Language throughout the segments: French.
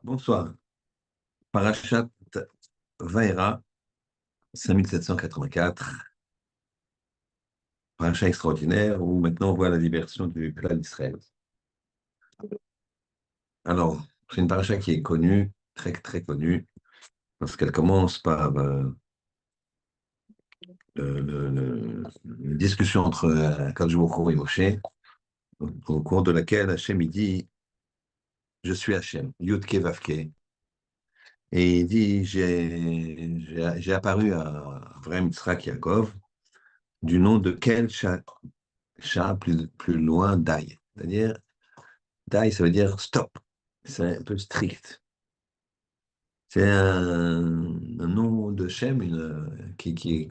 Bonsoir. Parashat Vaera, 5784. Parashat extraordinaire où maintenant on voit la libération du peuple d'Israël. Alors, c'est une parashat qui est connue, très très connue, parce qu'elle commence par une discussion entre Akadosh Baruch Hu et Moshe, au cours de laquelle Hachem il dit Je suis Hachem, Yud Ke Vav Ke. Et il dit J'ai apparu à Avraham, Yitzhak, Yaakov, du nom de quel chat plus loin Dai. C'est-à-dire, Dai, ça veut dire stop. C'est un peu strict. C'est un nom de Shem qui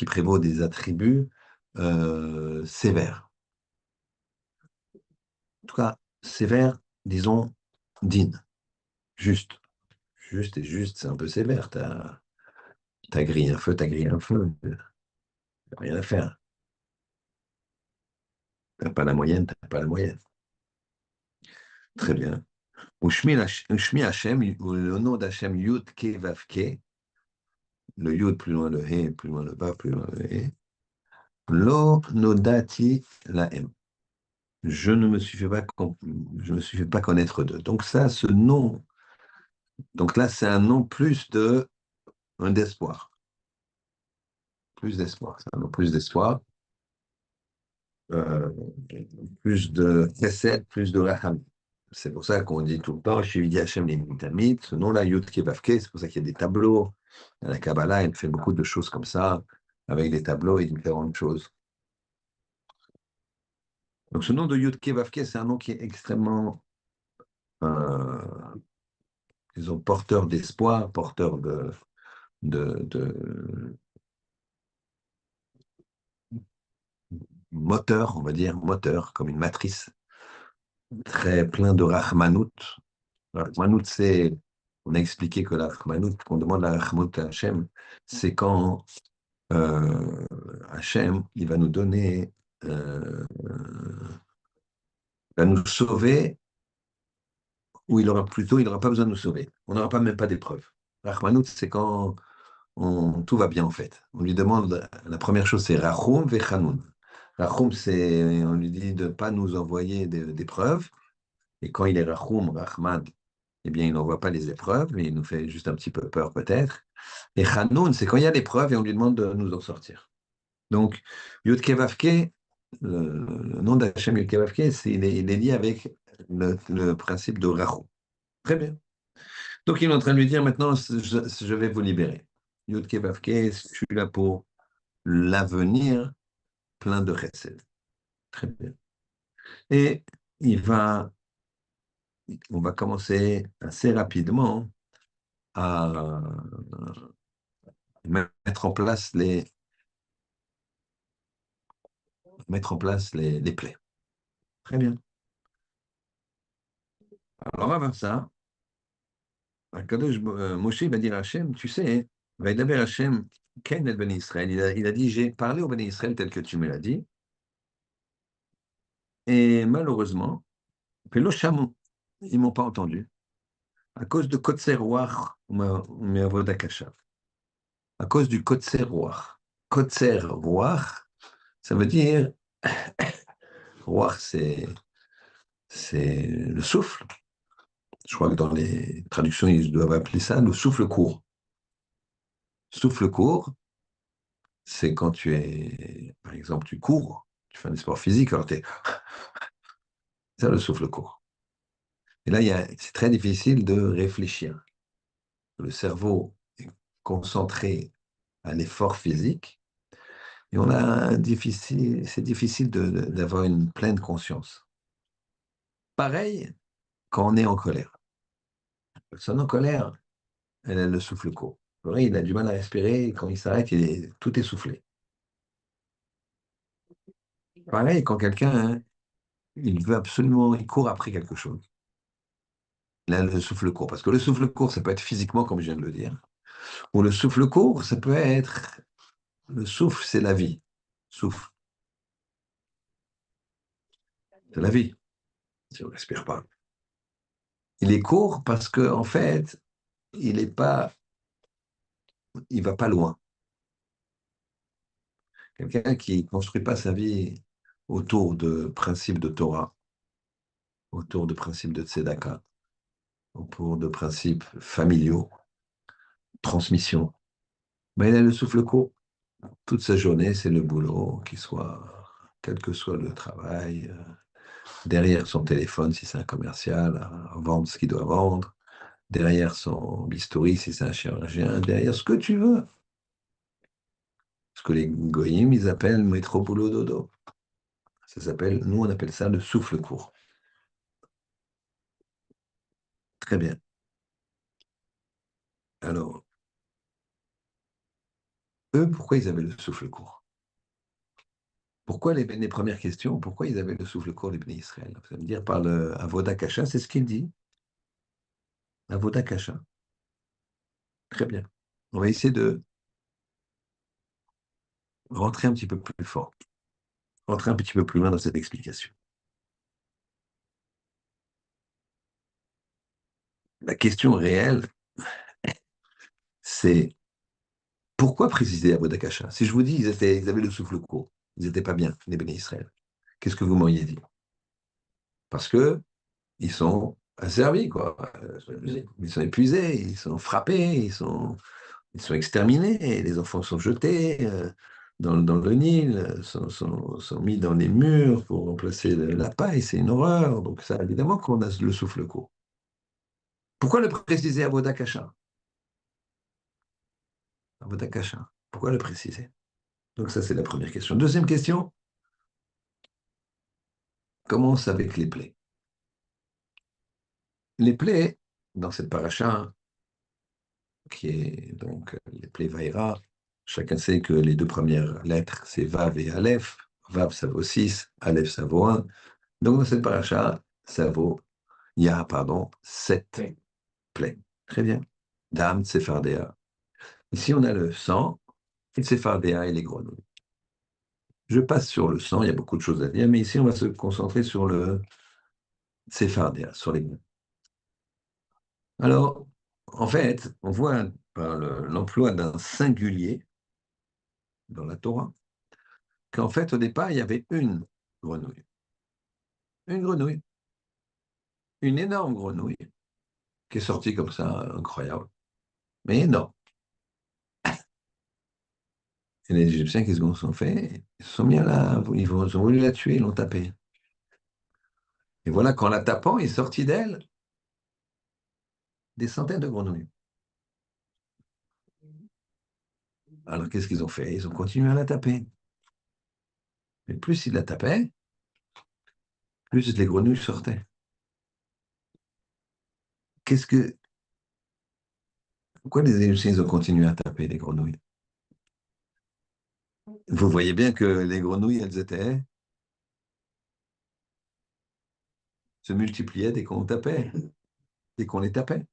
prévaut des attributs sévères. En tout cas, sévères, disons, din, juste. Juste et juste, c'est un peu sévère. T'as grillé un feu, t'as grillé un feu. T'as rien à faire. T'as pas la moyenne, t'as pas la moyenne. Très bien. Ushmi Hashem, le nom d'Hashem Yud Ke Vav Ke, le Yud plus loin le He, plus loin le Vav, plus loin le He. Lo Nodati Lahem. Je ne me suis fait pas, je me suis fait pas connaître d'eux. Donc ça, ce nom, donc là, c'est un nom plus de un d'espoir. Plus d'espoir. C'est un nom plus d'espoir. euh, Plus de chesed, plus de racham. C'est pour ça qu'on dit tout le temps, Shividi Hashem les Mitamid, ce nom-là, Yud Kevavke, c'est pour ça qu'il y a des tableaux. La Kabbalah, elle fait beaucoup de choses comme ça, avec des tableaux et différentes choses. Donc ce nom de Yud Kevavke, c'est un nom qui est extrêmement, euh, disons, porteur d'espoir, porteur de moteur, on va dire, moteur, comme une matrice, très plein de Rahmanout. Rahmanout, c'est, on a expliqué que la Rahmanout, qu'on demande la Rahmanout à Hachem, c'est quand Hachem, il va nous donner, va nous sauver, ou il aura plutôt, il n'aura pas besoin de nous sauver. On n'aura pas même pas d'épreuve. Rahmanout, c'est quand tout va bien en fait. On lui demande, la première chose, c'est Rachum vechanoun. Rachum, c'est, on lui dit de ne pas nous envoyer d'épreuves. Et quand il est Rachum, Rahman, eh bien, il n'envoie pas les épreuves, mais il nous fait juste un petit peu peur peut-être. Et Hanoun, c'est quand il y a l'épreuve et on lui demande de nous en sortir. Donc, Yud Kevavke, le nom d'Hachem Yud Kevavke, il est lié avec le principe de Rachum. Très bien. Donc, il est en train de lui dire maintenant, je vais vous libérer. Yud Kevavke, je suis là pour l'avenir plein de chesed. Très bien. Et il va, on va commencer assez rapidement à mettre en place les plaies. Très bien. Alors, avant ça, Moshe va dire à Hachem, tu sais, va y Hachem, Ken el Ben Israël. Il a dit, j'ai parlé au Ben Israël tel que tu me l'as dit, et malheureusement, Pelo Chamon, ils m'ont pas entendu, à cause de Kotser Roach, mais Avodakasha. À cause du Kotser Roach. Kotser Roach, ça veut dire, Roach, c'est le souffle. Je crois que dans les traductions, ils doivent appeler ça le souffle court. Souffle court, c'est quand tu es, par exemple, tu cours, tu fais un sport physique, alors c'est ça le souffle court. Et là, c'est très difficile de réfléchir. Le cerveau est concentré à l'effort physique et c'est difficile d'avoir une pleine conscience. Pareil quand on est en colère. La personne en colère, elle a le souffle court. Il a du mal à respirer, quand il s'arrête, tout est soufflé. Pareil, quand quelqu'un, hein, il veut absolument, il court après quelque chose. Là, le souffle court. Parce que le souffle court, ça peut être physiquement, comme je viens de le dire. Ou le souffle court, ça peut être. Le souffle, c'est la vie. Souffle. de la vie, si on ne respire pas. Il est court parce que, en fait, il est pas, il va pas loin. Quelqu'un qui ne construit pas sa vie autour de principes de Torah, autour de principes de Tzedaka, autour de principes familiaux, transmission, ben, il a le souffle court. Toute sa journée, c'est le boulot, quel que soit le travail, derrière son téléphone, si c'est un commercial, à vendre ce qu'il doit vendre, derrière son bistouri, si c'est un chirurgien, derrière ce que tu veux. Ce que les goyim, ils appellent métro boulot dodo. Nous, on appelle ça le souffle court. Très bien. Alors, eux, pourquoi ils avaient le souffle court? Pourquoi les premières questions, pourquoi ils avaient le souffle court, les bénis Israël? Vous allez me dire par le Avoda Kasha, c'est ce qu'il dit. Avoda Kasha. Très bien. On va essayer de rentrer un petit peu plus fort, rentrer un petit peu plus loin dans cette explication. La question réelle, c'est pourquoi préciser Avoda Kasha? Si je vous dis ils avaient le souffle court, ils n'étaient pas bien, les bénis Israël, qu'est-ce que vous m'auriez dit? Parce que ils sont asservis, quoi. Ils sont épuisés, ils sont frappés, ils sont exterminés, les enfants sont jetés dans le Nil, sont mis dans les murs pour remplacer la paille, c'est une horreur. Donc ça, évidemment qu'on a le souffle court. Pourquoi le préciser à Vodakasha? À Vodakasha. Pourquoi le préciser? Donc ça, c'est la première question. Deuxième question, commence avec les plaies. Les plaies, dans cette paracha, qui est donc les plaies Vaïra, chacun sait que les deux premières lettres, c'est Vav et Aleph. Vav, ça vaut 6, Aleph, ça vaut 1. Donc dans cette paracha, il y a, pardon, 7 plaies. Très bien. Dam, Tsefardéa. Ici, on a le sang, et Tsefardéa et les grenouilles. Je passe sur le sang, il y a beaucoup de choses à dire, mais ici, on va se concentrer sur le Tsefardéa, sur les grenouilles. Alors, en fait, on voit par l'emploi d'un singulier dans la Torah, qu'en fait, au départ, il y avait une grenouille. Une grenouille. Une énorme grenouille qui est sortie comme ça, incroyable. Mais non. Et les Égyptiens, qu'est-ce qu'ils ont fait? Ils se sont mis à ils ont voulu la tuer, ils l'ont tapée. Et voilà qu'en la tapant, il est sorti d'elle des centaines de grenouilles. Alors qu'est-ce qu'ils ont fait? Ils ont continué à la taper. Mais plus ils la tapaient, plus les grenouilles sortaient. Qu'est-ce que, Pourquoi les Égyptiens ils ont continué à taper les grenouilles? Vous voyez bien que les grenouilles, elles se multipliaient dès qu'on tapait, dès qu'on les tapait.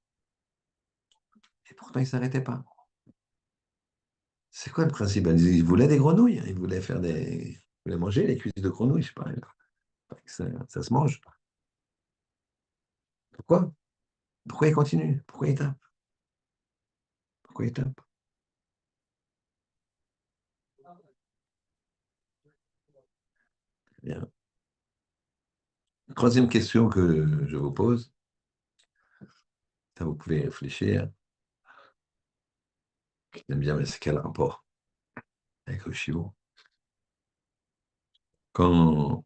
Et pourtant, ils ne s'arrêtaient pas. C'est quoi le principe? Ils voulaient des grenouilles. Ils voulaient ils voulaient manger les cuisses de grenouilles, je sais pas. Ça se mange. Pourquoi? Pourquoi ils continuent? Pourquoi ils tapent? Pourquoi ils tapent? Bien. Troisième question que je vous pose, ça vous pouvez réfléchir. J'aime bien, mais c'est quel rapport avec le chiot? Quand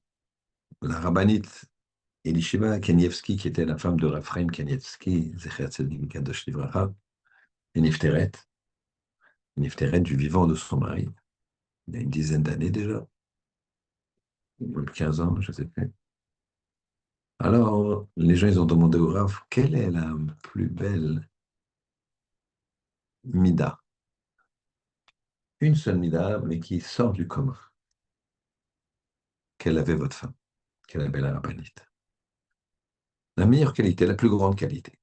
la rabbinite Elisheva Kanievski, qui était la femme de Raphaël Kanievski, Zecher Tzedik Kadosh Livracha, est Nifteret du vivant de son mari, il y a une dizaine d'années déjà, même 15 ans, je ne sais plus. Alors, les gens, ils ont demandé au Rav, quelle est la plus belle mida? Une seule mida, mais qui sort du commun. Quelle avait votre femme? Quelle avait la rabbinite? La meilleure qualité, la plus grande qualité.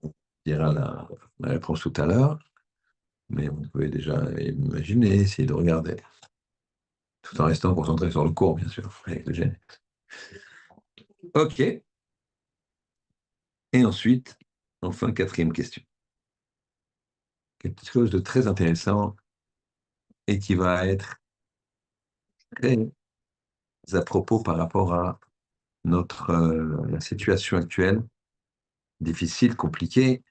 On dira la réponse tout à l'heure, mais vous pouvez déjà imaginer, essayer de regarder. tout en restant concentré sur le cours, bien sûr, avec le gène. OK. Et ensuite, enfin, quatrième question. Quelque chose de très intéressant et qui va être très à propos par rapport à la situation actuelle, difficile, compliquée,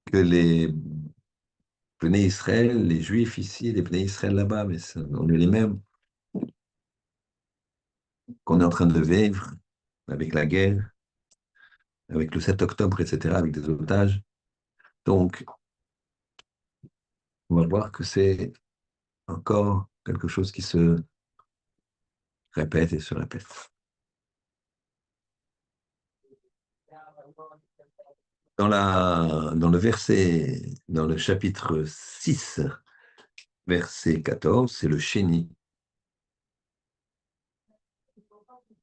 que les Bnei Israël, les Juifs ici, les Bnei Israël là-bas, mais on est les mêmes, qu'on est en train de vivre avec la guerre, avec le 7 octobre, etc., avec des otages. Donc, on va voir que c'est encore quelque chose qui se répète et se répète. Dans le chapitre 6, verset 14, c'est le Chéni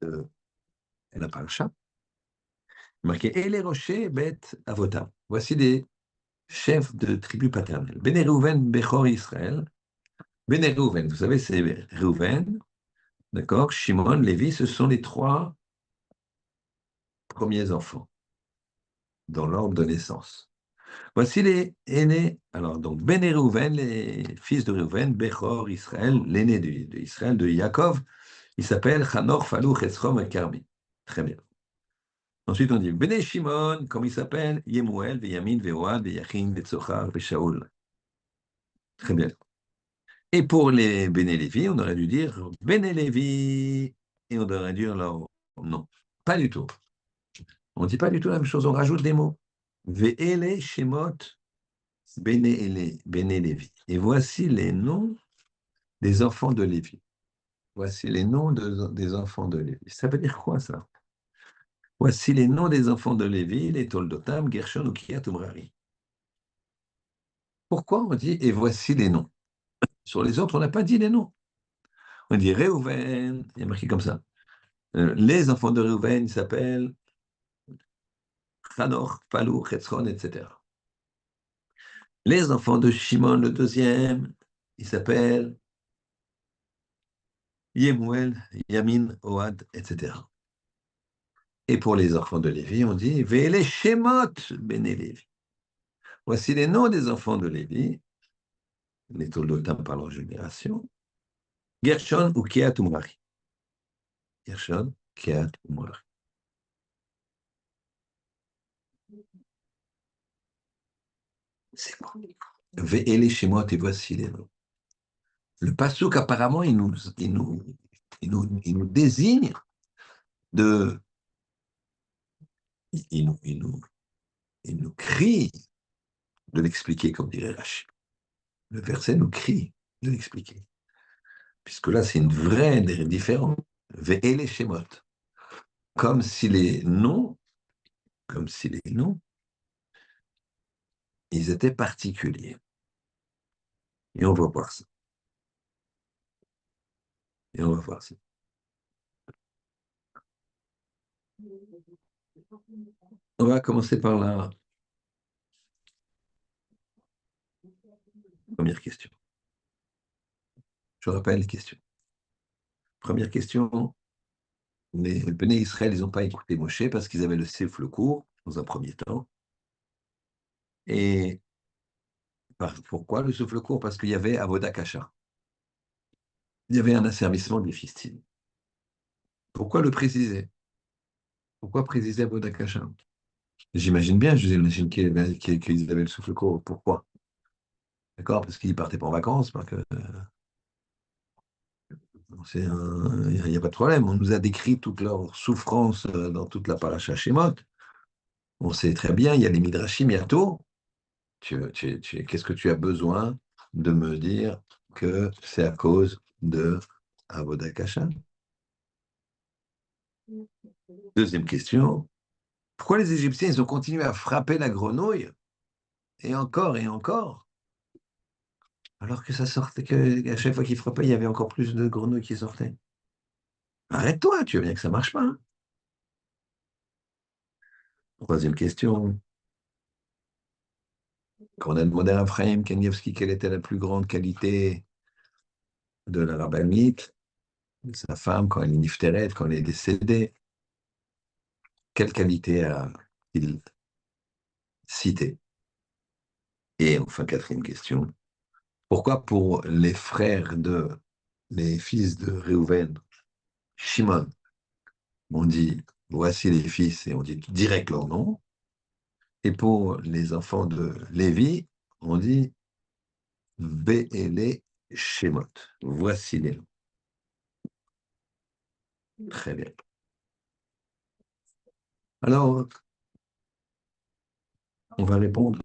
de la paracha, marqué Et les rochers bêtes avotam. Voici les chefs de tribu paternelle. Bene Reuven, Bechor Israël. Bene Reuven, vous savez, c'est Reuven, d'accord? Shimon, Lévi, ce sont les trois premiers enfants dans l'ordre de naissance. Voici les aînés. Alors, donc, Bene Reuven, les fils de Reuven, Bechor Israël, l'aîné d'Israël, de Yaakov, il s'appelle Chanor, Falou, Hezrom et Carmi. Très bien. Ensuite, on dit Bene Shimon, comme il s'appelle, Yemuel, Veyamin, Veoad, Veyachin, Vetzochar, Veshaoul. Très bien. Et pour les Bene Lévi, on aurait dû dire Bene Lévi, et on aurait dû dire leur non. Pas du tout. On ne dit pas du tout la même chose, on rajoute des mots. Ve'ele Shemot Bene Lévi. Et voici les noms des enfants de Lévi. Voici les noms des enfants de Lévi. Ça veut dire quoi, ça? Voici les noms des enfants de Lévi, les Toldotam, Gershon, Ukiat, Umrari. Pourquoi on dit et voici les noms? Sur les autres, on n'a pas dit les noms. On dit Réhouven, il y a marqué comme ça. Les enfants de Réhouven, ils s'appellent Hanor, Palou, Chetzron, etc. Les enfants de Shimon, le deuxième, ils s'appellent Yemuel, Yamin, Oad, etc. Et pour les enfants de Lévi, on dit Ve'ele Shemot Bene Lévi. Voici les noms des enfants de Lévi, les Toldotam par leur génération. Gershon ou Kehat Umrari. Gershon, Kehat Umrari. C'est bon. Ve'ele Shemot, et voici les noms. Le Passouk, apparemment, il nous désigne de. Il nous crie de l'expliquer, comme dirait Rachid. Le verset nous crie de l'expliquer. Puisque là, c'est une vraie différence. Ve'ele Shemot. Comme si les noms, ils étaient particuliers. Et on va voir ça. Et on va voir ça. On va commencer par la première question. Je rappelle les questions. Première question, les Béné Israël, ils n'ont pas écouté Moshe parce qu'ils avaient le souffle court, dans un premier temps. Et pourquoi le souffle court? Parce qu'il y avait Avoda Kasha. Il y avait un asservissement des Philistines. Pourquoi le préciser? Pourquoi préciser Avoda Kasha? J'imagine bien, j'imagine qu'ils avaient le souffle court. Pourquoi? D'accord? Parce qu'ils ne partaient pas en vacances, parce que il n'y a pas de problème. On nous a décrit toute leur souffrance dans toute la paracha Shemot. On sait très bien, il y a les Midrashim bientôt. Qu'est-ce que tu as besoin de me dire que c'est à cause de Avoda Kasha? Deuxième question. Pourquoi les Égyptiens ils ont continué à frapper la grenouille et encore, alors que ça sortait, qu'à chaque fois qu'ils frappaient, il y avait encore plus de grenouilles qui sortaient? Arrête-toi, tu veux bien que ça marche pas, hein? Troisième question. Quand on a demandé à Ephraim Kanievski quelle était la plus grande qualité de la rabbinite, sa femme, quand elle est nifteret, quand elle est décédée, quelle qualité a-t-il cité? Et enfin, quatrième question, pourquoi pour les fils de Réhouven, Shimon, on dit voici les fils et on dit direct leur nom, et pour les enfants de Lévi, on dit Ve'ele Shemot, voici les noms. Très bien. Alors, on va répondre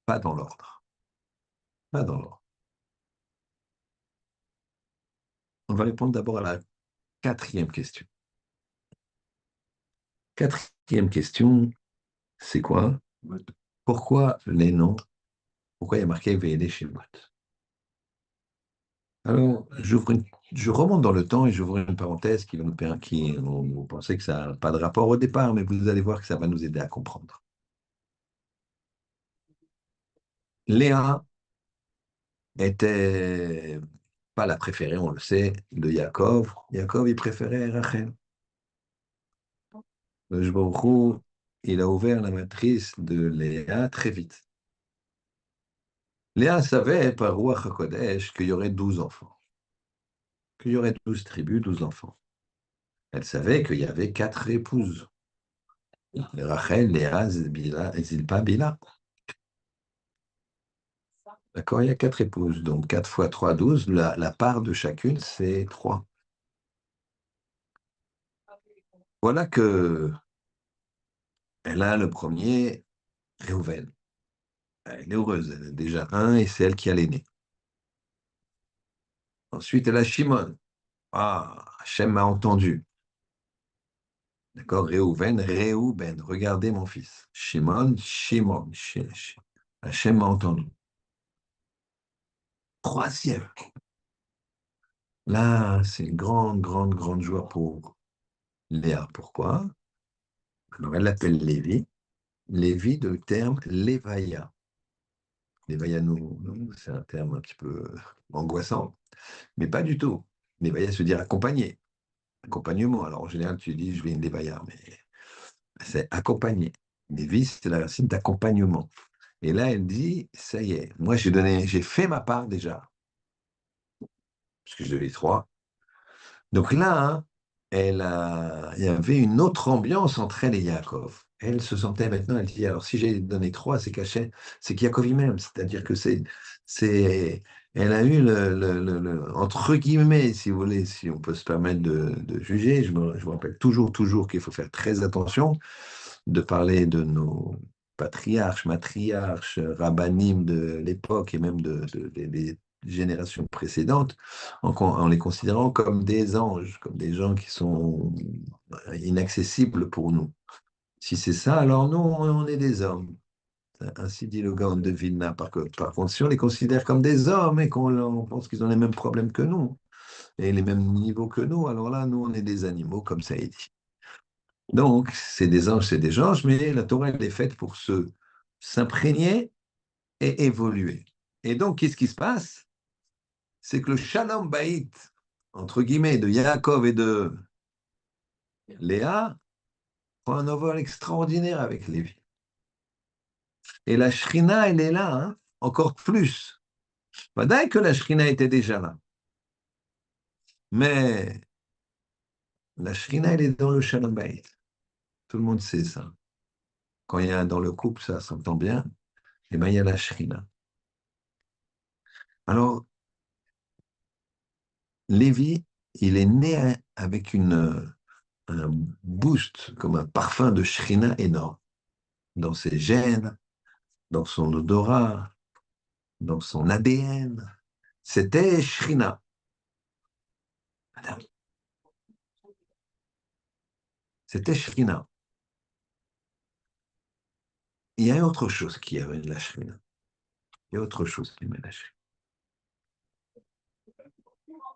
pas dans l'ordre. Pas dans l'ordre. On va répondre d'abord à la quatrième question. Quatrième question, c'est quoi? Pourquoi les noms? Pourquoi il y a marqué VD chez Mott? Alors, je remonte dans le temps et j'ouvre une parenthèse qui va nous permettre, vous pensez que ça n'a pas de rapport au départ, mais vous allez voir que ça va nous aider à comprendre. Léa était pas la préférée, on le sait, de Yaakov. Yaakov, il préférait Rachel. Le Hu, il a ouvert la matrice de Léa très vite. Léa savait par Ruach HaKodesh qu'il y aurait 12 enfants, qu'il y aurait 12 tribus, 12 enfants. Elle savait qu'il y avait 4 épouses. Rachel, Léa, Zilpa, Bila. D'accord, il y a 4 épouses, donc 4 fois 3, 12. La part de chacune, c'est 3. Voilà que elle a le premier, Réhouven. Elle est heureuse, elle a déjà un et c'est elle qui a l'aîné. Ensuite, elle a Shimon. Ah, Hachem m'a entendu. D'accord, Réhouben, regardez mon fils. Shimon, Hachem m'a entendu. Troisième. Là, c'est une grande, grande, grande joie pour Léa. Pourquoi? Alors, elle l'appelle Lévi. Lévi de terme Lévaïa. Lévaïa, c'est un terme un petit peu angoissant, mais pas du tout. Lévaïa se dire accompagner, accompagnement. Alors, en général, tu dis, je vais une Lévaïa, mais c'est accompagner. Lévi, c'est la racine d'accompagnement. Et là, elle dit, ça y est, moi, j'ai fait ma part déjà, puisque je devais 3. Donc là, hein, il y avait une autre ambiance entre elle et Yaakov. Elle se sentait maintenant, elle dit, alors si j'ai donné 3, c'est caché, c'est qu'Yaakov lui-même, c'est-à-dire que elle a eu entre guillemets, si vous voulez, si on peut se permettre de juger, je me rappelle toujours qu'il faut faire très attention de parler de nos patriarches, matriarches, rabbinim de l'époque et même des générations précédentes, en les considérant comme des anges, comme des gens qui sont inaccessibles pour nous. Si c'est ça, alors nous, on est des hommes. Ainsi dit le Gaon de Vilna. Par contre, si on les considère comme des hommes et qu'on pense qu'ils ont les mêmes problèmes que nous et les mêmes niveaux que nous, alors là, nous, on est des animaux, comme ça est dit. Donc, c'est des anges, mais la Torah, elle est faite pour s'imprégner et évoluer. Et donc, qu'est-ce qui se passe? C'est que le Shalom Baït, entre guillemets, de Yaakov et de Léa, prend un envol extraordinaire avec Lévi. Et la Shrina, elle est là, hein, encore plus. Pas dingue que la Shrina était déjà là. Mais la Shrina, elle est dans le Shalom Baït. Tout le monde sait ça. Quand il y a dans le couple, ça s'entend bien, et bien il y a la Shrina. Alors, Lévi, il est né avec un boost, comme un parfum de Shrina énorme, dans ses gènes, dans son odorat, dans son ADN. C'était Shrina. C'était Shrina. Il y a autre chose qui amène la Shrina. Il y a autre chose qui amène la Shrina.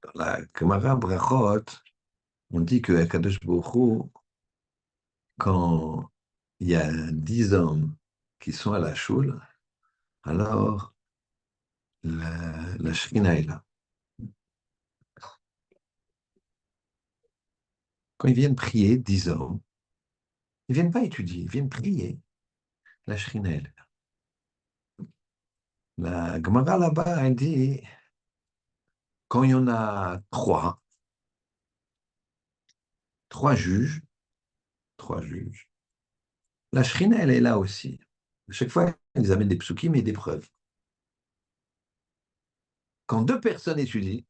Dans la Gemara Brachot, on dit que Akadosh Baruch Hu, quand il y a 10 hommes qui sont à la choule, alors la Shrina est là. quand ils viennent prier, 10 hommes, ils ne viennent pas étudier, ils viennent prier. La Shrina est là. La Gemara là-bas, elle dit, quand il y en a trois juges, trois juges, la Shrina, elle est là aussi. À chaque fois, ils amènent des psukim et des preuves. Quand deux personnes étudient,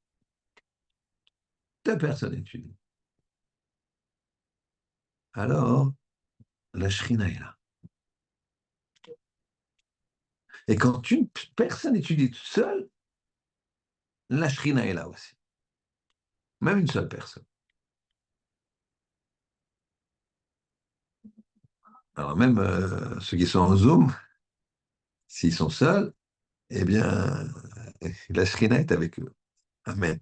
alors la Shrina est là. Et quand une personne étudie toute seule, la Shrina est là aussi. Même une seule personne. Alors même ceux qui sont en Zoom, s'ils sont seuls, eh bien, la Shrina est avec eux. Amen.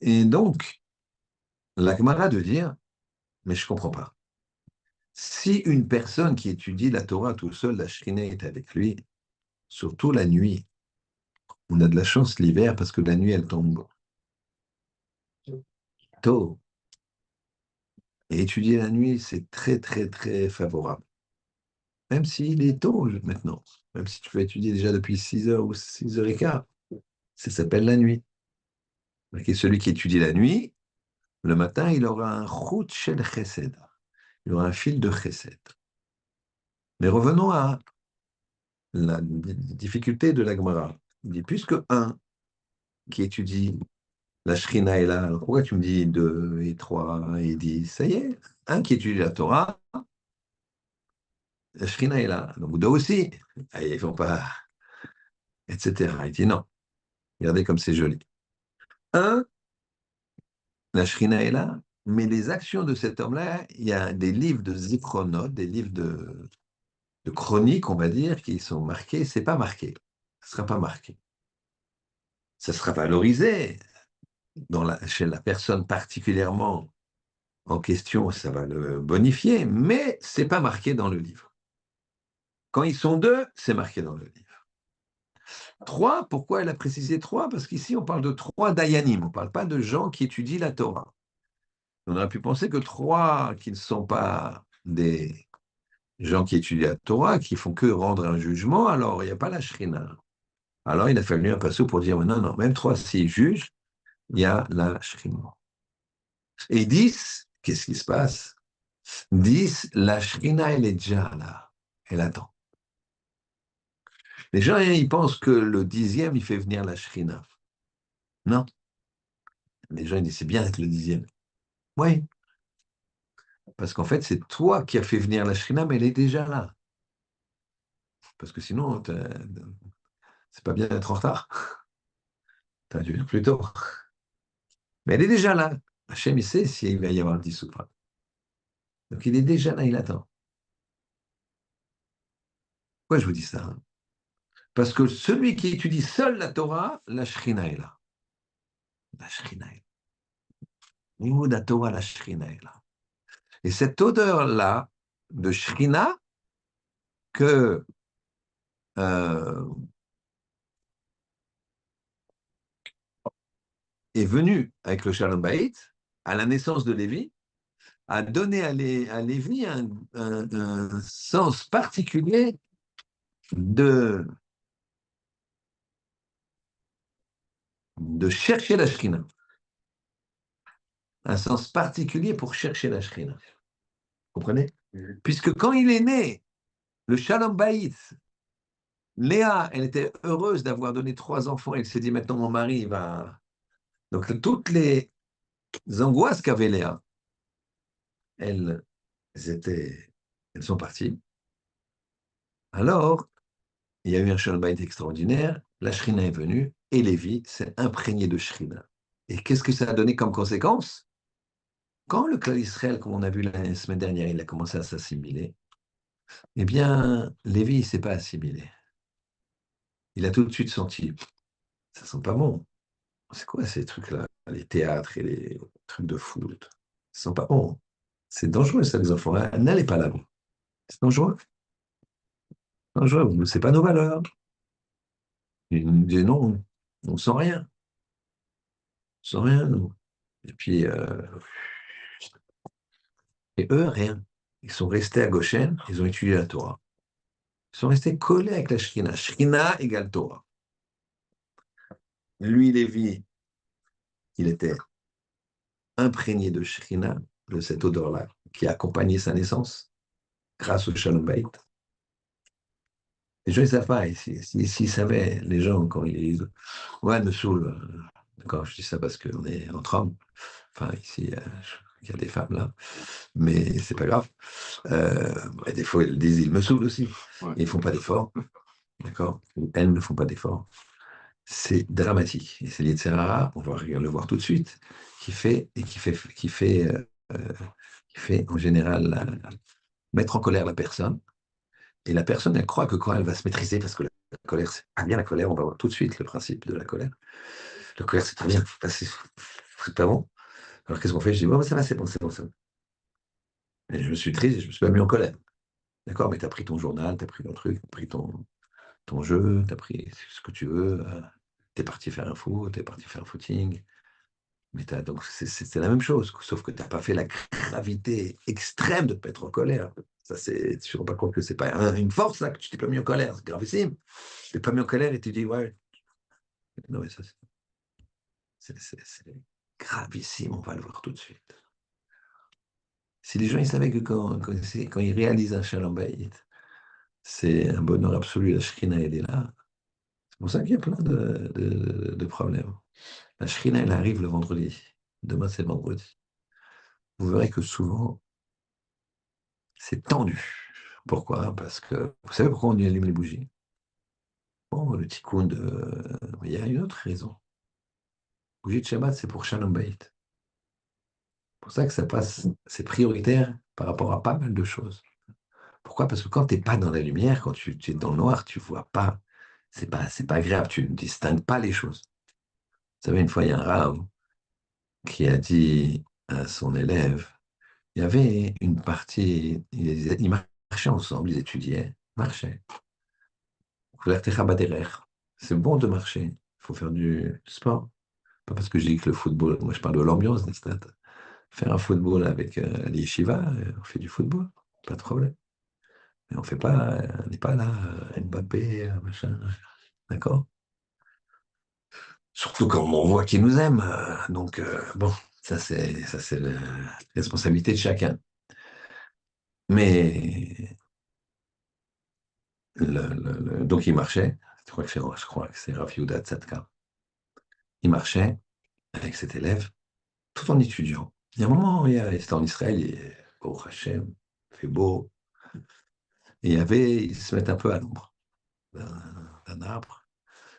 Et donc, la Gemara de dire, mais je ne comprends pas. Si une personne qui étudie la Torah tout seul, la Shrina est avec lui, surtout la nuit, on a de la chance l'hiver parce que la nuit, elle tombe tôt. Et étudier la nuit, c'est très, très, très favorable. Même s'il est tôt maintenant. Même si tu peux étudier déjà depuis 6 heures ou 6h15, ça s'appelle la nuit. Et celui qui étudie la nuit, le matin, il aura un chut shel chesed. Il aura un fil de chesed. Mais revenons à la difficulté de la Gemara. Il dit, puisque un qui étudie la Shrina est là, alors pourquoi tu me dis 2 et 3 et 10? Ça y est, un qui étudie la Torah, la Shrina est là. Donc deux aussi. Ah, ils ne font pas, etc. Il dit non. Regardez comme c'est joli. Un, la Shrina est là, mais les actions de cet homme-là, il y a des livres de zichronot, des livres de chroniques, on va dire, qui sont marqués. C'est pas marqué. Ce ne sera pas marqué. Ça sera valorisé chez la personne particulièrement en question, ça va le bonifier, mais c'est pas marqué dans le livre. Quand ils sont deux, c'est marqué dans le livre. Trois, pourquoi elle a précisé trois? Parce qu'ici, on parle de trois dayanim, on ne parle pas de gens qui étudient la Torah. On aurait pu penser que trois qui ne sont pas des gens qui étudient la Torah, qui font que rendre un jugement, alors il n'y a pas la shrina. Alors il a fallu un passage pour dire non, non, même trois, s'ils jugent, il y a la shrina. Et 10, qu'est-ce qui se passe? 10, la shrina, elle est déjà là. Elle attend. Les gens, ils pensent que le 10e, il fait venir la shrina. Non. Les gens, ils disent, c'est bien d'être le 10e. Oui. Parce qu'en fait, c'est toi qui as fait venir la shrina, mais elle est déjà là. Parce que sinon, c'est pas bien d'être en retard. Tu as dû venir plus tôt. Mais elle est déjà là. Hachem, il sait s'il va y avoir le 10 ou pas. Donc il est déjà là, il attend. Pourquoi je vous dis ça, hein? Parce que celui qui étudie seul la Torah, la Shrina est là. La Shrina est là. Niveau de la Torah, la Shrina est là. Et cette odeur-là de Shrina que euh, est venue avec le Shalom Bayit, à la naissance de Lévi, a donné à Lévi un sens particulier de, de chercher la Shrina. Un sens particulier pour chercher la Shrina. Vous comprenez? Puisque quand il est né, le Shalom Bayit, Léa, elle était heureuse d'avoir donné 3 enfants. Elle s'est dit, maintenant mon mari va... Donc toutes les angoisses qu'avait Léa, elles, elles sont parties. Alors, il y a eu un Shalom Bayit extraordinaire, la Shrina est venue, et Lévi s'est imprégné de Shrina. Et qu'est-ce que ça a donné comme conséquence? Quand le clan Israël, comme on a vu la semaine dernière, il a commencé à s'assimiler, eh bien, Lévi, il ne s'est pas assimilé. Il a tout de suite senti, ça sent pas bon. C'est quoi ces trucs-là? Les théâtres et les trucs de foot. Ça sent pas bon. C'est dangereux, ça, les enfants. N'allez pas là-bas. C'est dangereux. Dangereux. C'est pas nos valeurs. Ils nous disent non, on sent rien. On sent rien, nous. Et puis, et eux, rien. Ils sont restés à Goshen, ils ont étudié la Torah. Ils sont restés collés avec la Shrina. Shrina égale Torah. Lui, Lévi, il était imprégné de Shrina, de cette odeur-là, qui a accompagné sa naissance, grâce au Shalom Bayit. Les gens, ils ne savent pas. S'ils savaient, les gens, quand ils disent ouais, me saoule. D'accord, je dis ça parce qu'on est entre hommes. Enfin, ici, il y a des femmes là. Mais c'est pas grave. Et des fois, ils disent ils me saoulent aussi. Ouais. Ils ne font pas d'efforts. D'accord. Elles ne font pas d'efforts. C'est dramatique. Et c'est l'Yetzirah, on va le voir tout de suite, qui fait en général mettre en colère la personne. Et la personne, elle croit que quand elle va se maîtriser, parce que la colère, c'est pas bien la colère, on va voir tout de suite le principe de la colère. La colère, c'est très bien, c'est pas bon. Alors qu'est-ce qu'on fait? Je dis, bon, ça va, c'est bon, c'est bon, c'est bon. Et je me suis triste, je me suis pas mis en colère. D'accord, mais tu as pris ton journal, tu as pris ton truc, tu as pris ton jeu, tu as pris ce que tu veux, tu es parti faire un foot, tu es parti faire un footing. Mais donc c'est la même chose, sauf que tu n'as pas fait la gravité extrême de te mettre en colère. Ça, tu te rends pas compte que c'est pas une force, là, que tu t'es pas mis en colère, c'est gravissime. Tu t'es pas mis en colère et tu dis, ouais. Non, mais ça, c'est gravissime, on va le voir tout de suite. Si les gens ils savaient que quand ils réalisent un Shalom Bayit, c'est un bonheur absolu, la Shrina elle est là. C'est pour ça qu'il y a plein de problèmes. La Shrina elle arrive le vendredi. Demain c'est le vendredi. Vous verrez que souvent c'est tendu. Pourquoi? Parce que vous savez pourquoi on allume les bougies? Bon, le tikkun il y a une autre raison. Bougie de Shabbat c'est pour Shalom Bayit. C'est pour ça que ça passe, c'est prioritaire par rapport à pas mal de choses. Pourquoi? Parce que quand tu n'es pas dans la lumière, quand tu es dans le noir, tu vois pas. C'est pas agréable, tu ne distingues pas les choses. Vous savez, une fois, il y a un rave qui a dit à son élève, il y avait une partie, ils marchaient ensemble, ils étudiaient, marchaient. C'est bon de marcher, il faut faire du sport. Pas parce que je dis que le football, moi je parle de l'ambiance des stades. Faire un football avec les yeshivas, on fait du football, pas de problème. Mais on n'est pas là, Mbappé, machin, d'accord? Surtout quand on voit qu'ils nous aiment. Donc, bon, ça c'est la responsabilité de chacun. Mais, donc, il marchait. Je crois que c'est Rav Yehuda Tzadka. Il marchait avec cet élève, tout en étudiant. Il y a un moment, c'était en Israël, au Hachem, il fait beau. Et ils se mettent un peu à l'ombre d'un arbre.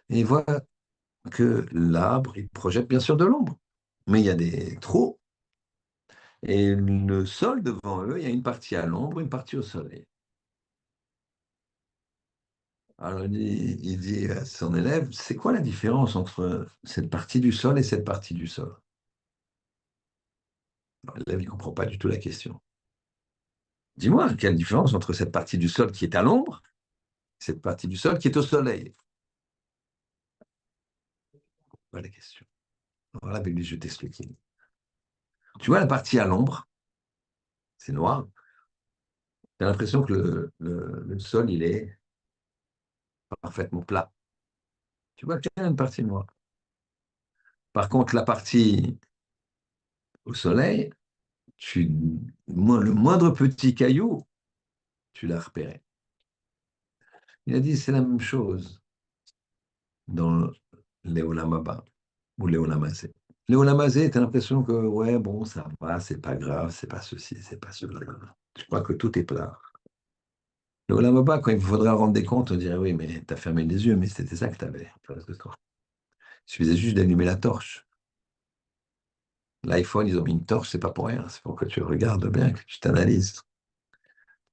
Et il voit que l'arbre, il projette bien sûr de l'ombre. Mais il y a des trous. Et le sol devant eux, il y a une partie à l'ombre, une partie au soleil. Alors il dit à son élève, c'est quoi la différence entre cette partie du sol et cette partie du sol? Alors, l'élève, il ne comprend pas du tout la question. Dis-moi, quelle différence entre cette partie du sol qui est à l'ombre et cette partie du sol qui est au soleil? Pas la question. Alors là, je vais t'expliquer. Tu vois la partie à l'ombre, c'est noir. Tu as l'impression que le sol, il est parfaitement plat. Tu vois qu'il y a une partie noire. Par contre, la partie au soleil, le moindre petit caillou, tu l'as repéré. Il a dit c'est la même chose dans les Olamaba ou les Olamazé. Les Olamazé, tu as l'impression que, ouais, bon, ça va, c'est pas grave, c'est pas ceci, c'est pas cela. Je crois que tout est plat. Le Olamaba, quand il faudra rendre des comptes, on dirait oui, mais tu as fermé les yeux, mais c'était ça que tu avais. Il suffisait juste d'allumer la torche. L'iPhone, ils ont mis une torche, c'est pas pour rien. C'est pour que tu regardes bien, que tu t'analyses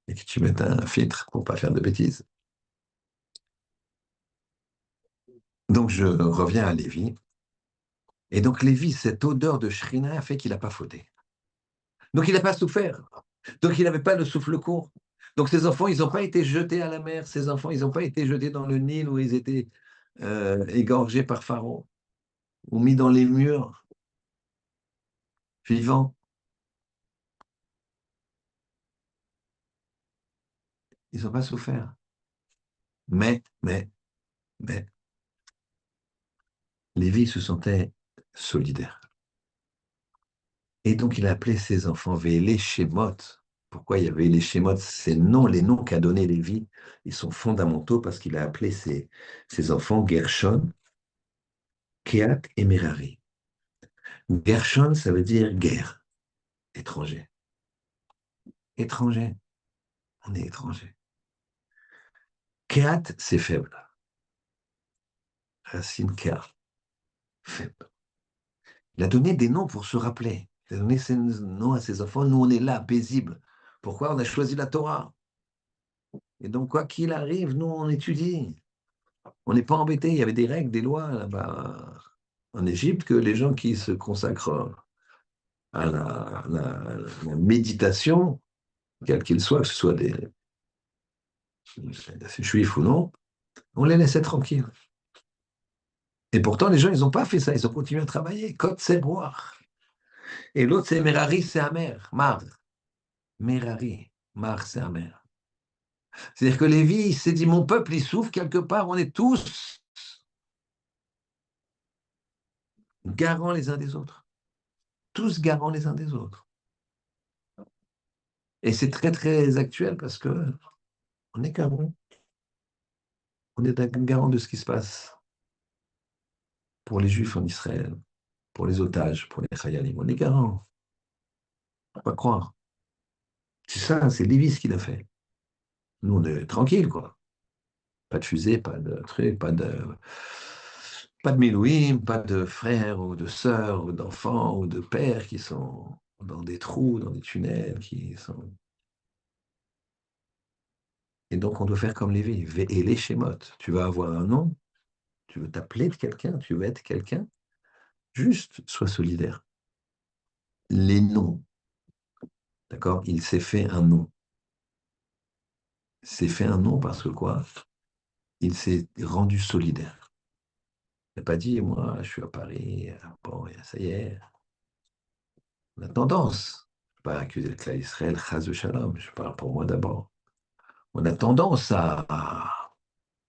et que tu mettes un filtre pour pas faire de bêtises. Donc, je reviens à Lévi. Et donc, Lévi, cette odeur de Shrina a fait qu'il n'a pas fauté. Donc, il n'a pas souffert. Donc, il n'avait pas le souffle court. Donc, ses enfants, ils n'ont pas été jetés à la mer. Ses enfants, ils n'ont pas été jetés dans le Nil où ils étaient égorgés par Pharaon ou mis dans les murs. vivants. Ils n'ont pas souffert. Mais, Lévi se sentait solidaire. Et donc, il a appelé ses enfants Véhélé Shemot. Pourquoi il y avait les Shemot? Ces noms, les noms qu'a donné Lévi, ils sont fondamentaux parce qu'il a appelé ses enfants Gershon, Kehat et Merari. Gershon, ça veut dire guerre, étranger. Étranger, on est étranger. Kehat, c'est faible. Racine Kehat, faible. Il a donné des noms pour se rappeler. Il a donné ces noms à ses enfants. Nous, on est là, paisibles. Pourquoi? On a choisi la Torah. Et donc, quoi qu'il arrive, nous, on étudie. On n'est pas embêté. Il y avait des règles, des lois là-bas en Égypte que les gens qui se consacrent à la méditation, quel qu'il soit, que ce soit des juifs ou non, on les laissait tranquilles. Et pourtant, les gens, ils n'ont pas fait ça. Ils ont continué à travailler. Côte, c'est boire. Et l'autre, c'est Merari, c'est amer. Mar. Merari. Mar, c'est amer. C'est-à-dire que Lévi, il s'est dit, mon peuple, il souffre quelque part, on est tous garants les uns des autres. Tous garants les uns des autres. Et c'est très, très actuel parce que on est garants. On est garant de ce qui se passe pour les Juifs en Israël, pour les otages, pour les Chayalim. On est garant. On ne peut pas croire. C'est ça, c'est Lévi ce qu'il a fait. Nous, on est tranquille, quoi. Pas de fusée, pas de truc, pas de Milouim, pas de frères ou de sœurs ou d'enfants ou de pères qui sont dans des trous, dans des tunnels, qui sont... Et donc, on doit faire comme Lévi, et les Shemot. Tu vas avoir un nom, tu veux t'appeler de quelqu'un, tu veux être quelqu'un, juste sois solidaire. Les noms, d'accord? Il s'est fait un nom. Il s'est fait un nom parce que quoi? Il s'est rendu solidaire. Il n'a pas dit, moi, je suis à Paris, bon, ça y est. On a tendance, je ne vais pas accuser le clan Israël, chas de shalom, je parle pour moi d'abord. On a tendance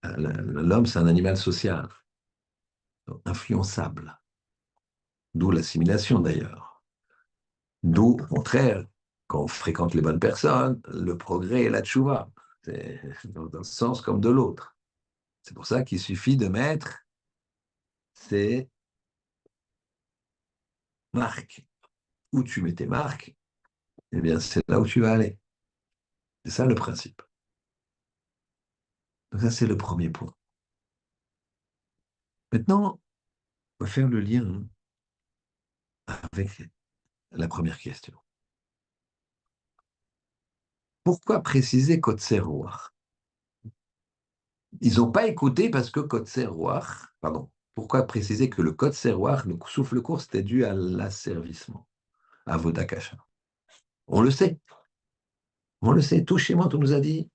l'homme, c'est un animal social, influençable, d'où l'assimilation d'ailleurs. D'où, au contraire, quand on fréquente les bonnes personnes, le progrès et la tchouva, c'est dans un sens comme de l'autre. C'est pour ça qu'il suffit de mettre ces marques. Où tu mets tes marques, eh bien, c'est là où tu vas aller. C'est ça le principe. Donc ça, c'est le premier point. Maintenant, on va faire le lien avec la première question. Pourquoi préciser Kotser Roar? Ils n'ont pas écouté parce que Kotser Roar, pardon, pourquoi préciser que le Kotser Roar, le souffle court, c'était dû à l'asservissement, à Vodakasha? On le sait, on le sait, tout chez moi, on nous a dit,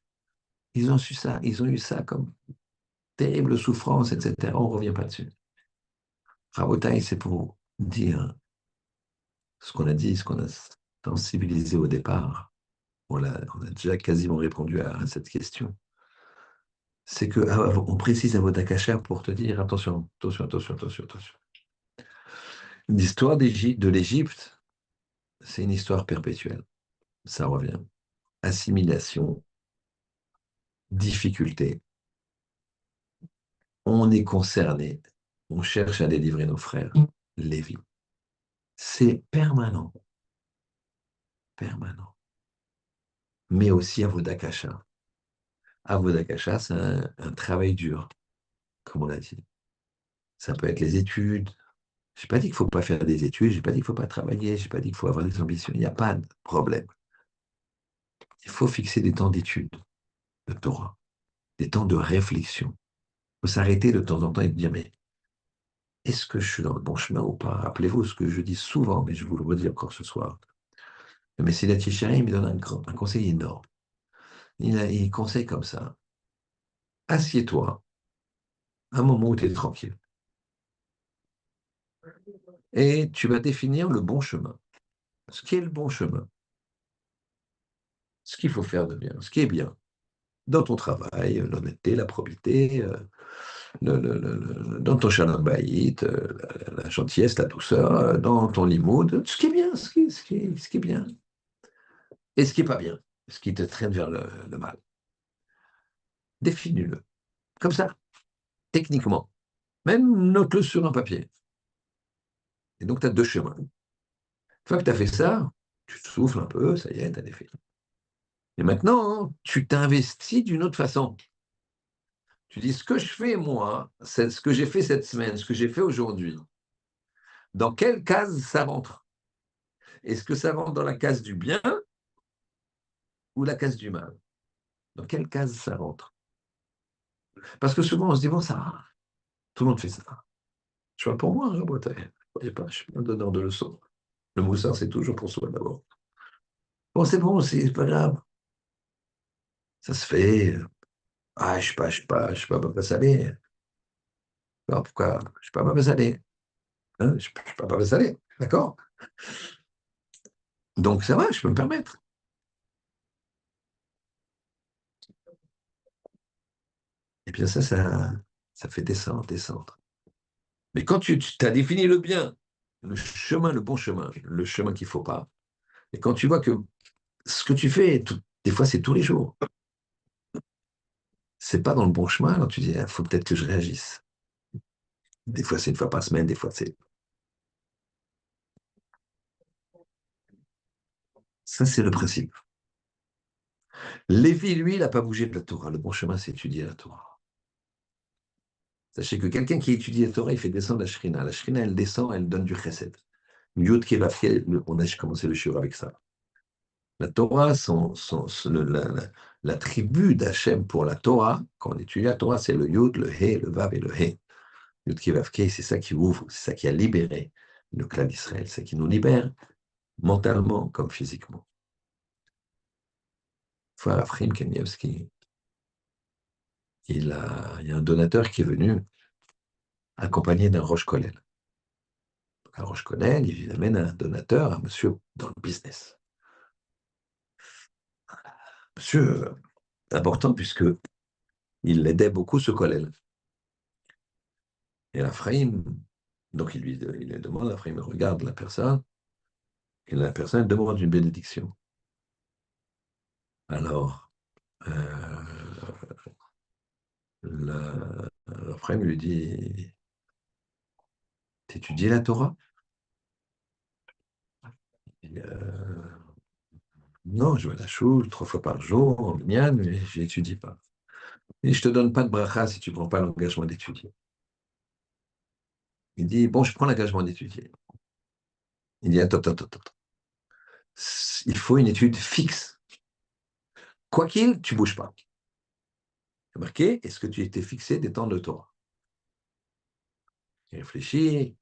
ils ont su ça, ils ont eu ça comme terrible souffrance, etc. On ne revient pas dessus. Rabotai, c'est pour dire ce qu'on a dit, ce qu'on a sensibilisé au départ. On a déjà quasiment répondu à cette question. C'est que on précise à Vodakasha pour te dire attention, attention, attention, attention, attention. L'histoire de l'Égypte, c'est une histoire perpétuelle. Ça revient. Assimilation, difficulté. On est concerné. On cherche à délivrer nos frères. Lévi. C'est permanent. Permanent. Mais aussi à Vodakasha. À Vodakasha, c'est un travail dur, comme on l'a dit. Ça peut être les études. Je n'ai pas dit qu'il ne faut pas faire des études, je n'ai pas dit qu'il ne faut pas travailler, je n'ai pas dit qu'il faut avoir des ambitions. Il n'y a pas de problème. Il faut fixer des temps d'études de Torah, des temps de réflexion. Il faut s'arrêter de temps en temps et de dire, mais est-ce que je suis dans le bon chemin ou pas? Rappelez-vous ce que je dis souvent, mais je vous le redis encore ce soir. Le Messilat Yesharim, il donne un conseil énorme. Il conseille comme ça. Assieds-toi, un moment où tu es tranquille. Et tu vas définir le bon chemin. ce qui est le bon chemin, ce qu'il faut faire de bien, ce qui est bien, dans ton travail, l'honnêteté, la probité, dans ton shalom bayit, la gentillesse, la douceur, dans ton limoud, ce qui est bien, ce qui est bien, et ce qui est pas bien, ce qui te traîne vers le mal. Définis-le, comme ça, techniquement. Même note-le sur un papier. Et donc, tu as deux chemins. Une fois que tu as fait ça, tu te souffles un peu, ça y est, tu as défini. Et maintenant, tu t'investis d'une autre façon. Tu dis, ce que je fais, moi, c'est ce que j'ai fait cette semaine, ce que j'ai fait aujourd'hui. Dans quelle case ça rentre? Est-ce que ça rentre dans la case du bien ou la case du mal? Dans quelle case ça rentre? Parce que souvent, on se dit, bon, ça va, tout le monde fait ça. Je vois pour moi, hein, moi, voyez pas, je suis pas un donneur de leçons. Le moussard, c'est toujours pour soi d'abord. Bon, c'est pas grave. Ça se fait. Ah, je suis pas Baba Salé. Alors, pourquoi? Je suis pas Baba Salé. Hein, je suis pas Baba Salé. D'accord? Donc, ça va, je peux me permettre. Et bien ça fait descendre, descendre. Mais quand tu as défini le bien, le chemin, le bon chemin, le chemin qu'il ne faut pas, et quand tu vois que ce que tu fais, des fois c'est tous les jours, c'est pas dans le bon chemin, alors tu dis, il faut peut-être que je réagisse. Des fois c'est une fois par semaine, des fois c'est... Ça c'est le principe. Lévi, lui, il n'a pas bougé de la Torah. Le bon chemin, c'est étudier la Torah. Sachez que quelqu'un qui étudie la Torah, il fait descendre la Shrina. La Shrina, elle descend, elle donne du chesed. Yud Kevavke, on a commencé le shiur avec ça. La Torah, la tribu d'Hachem pour la Torah, quand on étudie la Torah, c'est le Yud, le He, le Vav et le He. Yud Kevavke, c'est ça qui ouvre, c'est ça qui a libéré le clan d'Israël, c'est ça qui nous libère mentalement comme physiquement. Une fois, Afrim Kenievski, il y a un donateur qui est venu accompagné d'un Roche Kollel. Un Roche Kollel, il amène un donateur, un monsieur dans le business. Monsieur important puisque il l'aidait beaucoup ce Kollel. Et Ephraim, donc il demande, Ephraim regarde la personne, et la personne demande une bénédiction. Alors, Ephraim lui dit, t'étudies la Torah? Il dit, non, je vais à la choule 3 fois par jour, en minyan, mais je n'étudie pas. Et je ne te donne pas de bracha si tu ne prends pas l'engagement d'étudier. Il dit, bon, je prends l'engagement d'étudier. Il dit, attends. Il faut une étude fixe. Quoi qu'il, tu ne bouges pas. C'est marqué, est-ce que tu étais fixé des temps de Torah? Il réfléchit,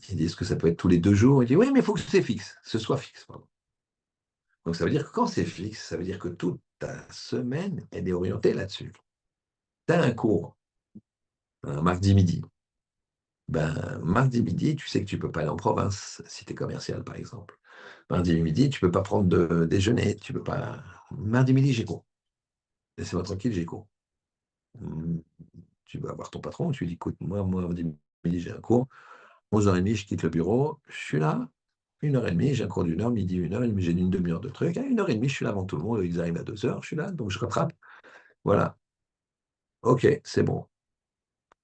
il dit, est-ce que ça peut être tous les 2 jours? Il dit, oui, mais il faut que c'est fixe, ce soit fixe. Pardon. Donc ça veut dire que quand c'est fixe, ça veut dire que toute ta semaine, elle est orientée là-dessus. Tu as un cours, un mardi midi. Ben, mardi midi, tu sais que tu ne peux pas aller en province, si tu es commercial, par exemple. Mardi midi, tu ne peux pas prendre de déjeuner, tu peux pas... Mardi midi, j'ai cours. Laissez-moi tranquille, j'ai cours. Tu vas voir ton patron, tu lui dis, écoute, moi, mardi midi, j'ai un cours. 11h30, je quitte le bureau, je suis là, 1h30, j'ai un cours d'1 heure, midi 1 heure, j'ai une demi-heure de truc. À 1h30, je suis là avant tout le monde, ils arrivent à 2 heures, je suis là, donc je rattrape. Voilà. Ok, c'est bon.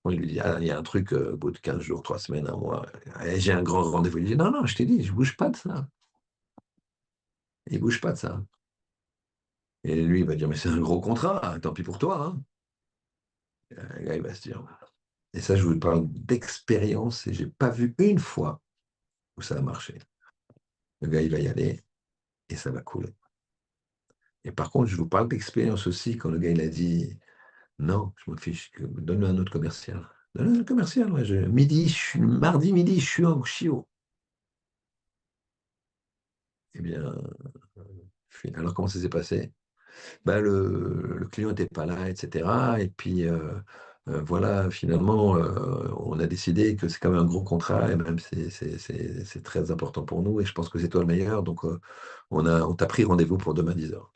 Moi, je lui dis, ah, il y a un truc au bout de 15 jours, 3 semaines, un mois. J'ai un grand rendez-vous. Il dit, non, je t'ai dit, je ne bouge pas de ça. Il ne bouge pas de ça. Et lui, il va dire, mais c'est un gros contrat, hein, tant pis pour toi. Hein. Le gars, il va se dire. Et ça, je vous parle d'expérience et je n'ai pas vu une fois où ça a marché. Le gars, il va y aller et ça va couler. Et par contre, je vous parle d'expérience aussi quand le gars, il a dit, non, je me fiche, donne-le un autre commercial. Donne-le un autre commercial, ouais, mardi midi, je suis au chiot. Eh bien, alors comment ça s'est passé? Ben, le client n'était pas là, etc. Et puis, voilà, finalement, on a décidé que c'est quand même un gros contrat et même c'est très important pour nous et je pense que c'est toi le meilleur. Donc, on t'a pris rendez-vous pour demain 10 heures.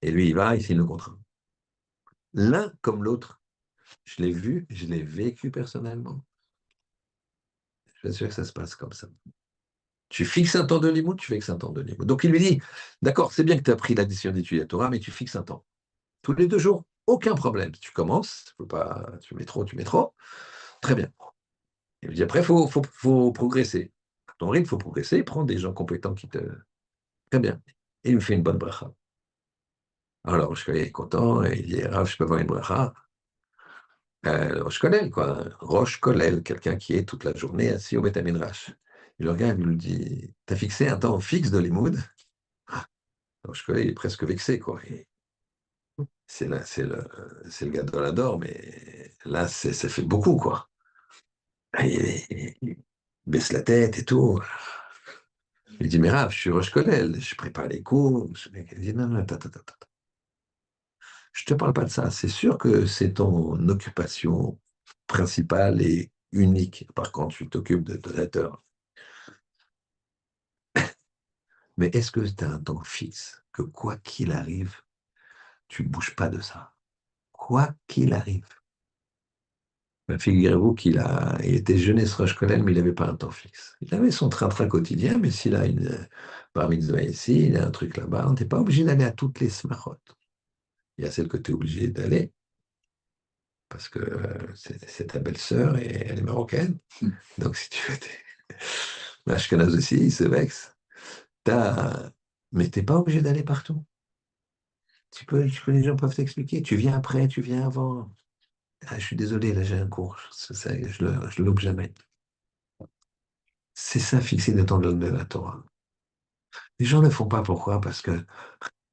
Et lui, il va, il signe le contrat. L'un comme l'autre, je l'ai vu, je l'ai vécu personnellement. Je suis sûr que ça se passe comme ça. Tu fixes un temps de limite, tu fixes un temps de limite. Donc, il lui dit, d'accord, c'est bien que tu as pris l'addition d'études à Torah, mais tu fixes un temps. Tous les 2 jours, aucun problème. Tu commences, faut pas, tu mets trop, tu mets trop. Très bien. Il me dit après, faut progresser. À ton rythme, il faut progresser. Prends des gens compétents qui te. Très bien. Et il me fait une bonne bracha. Alors, je suis content et il dit Rav, je peux avoir une bracha. Roche Kollel, quoi. Roche Kollel, quelqu'un qui est toute la journée assis au Beth Midrash. Il le regarde, il lui dit t'as fixé un temps fixe de limoud. Roche Kollel, il est presque vexé, quoi. C'est le gars de l'adore, mais là, ça fait beaucoup, quoi. Il baisse la tête et tout. Il dit, mais Rav, je suis Roche Kollel, je prépare les cours. Il dit, non, non, attends, attends, attends. Je te parle pas de ça. C'est sûr que c'est ton occupation principale et unique. Par contre, tu t'occupes de donateur. Mais est-ce que tu as un temps fixe que quoi qu'il arrive, tu ne bouges pas de ça? Quoi qu'il arrive. Ben, figurez-vous il était jeunesse Roche Kollel, mais il n'avait pas un temps fixe. Il avait son train-train quotidien, mais s'il a une bar mitzvah ici, il a un truc là-bas, on n'est pas obligé d'aller à toutes les smachot. Il y a celle que tu es obligé d'aller, parce que c'est ta belle-sœur et elle est marocaine. Donc, si tu veux, l'Ashkenaz aussi, il se vexe. Mais tu n'es pas obligé d'aller partout. Les gens peuvent t'expliquer. Tu viens après, tu viens avant. Ah, je suis désolé, là, j'ai un cours. Je le loupe jamais. C'est ça, fixer le temps de la Torah. Les gens ne le font pas. Pourquoi? Parce que,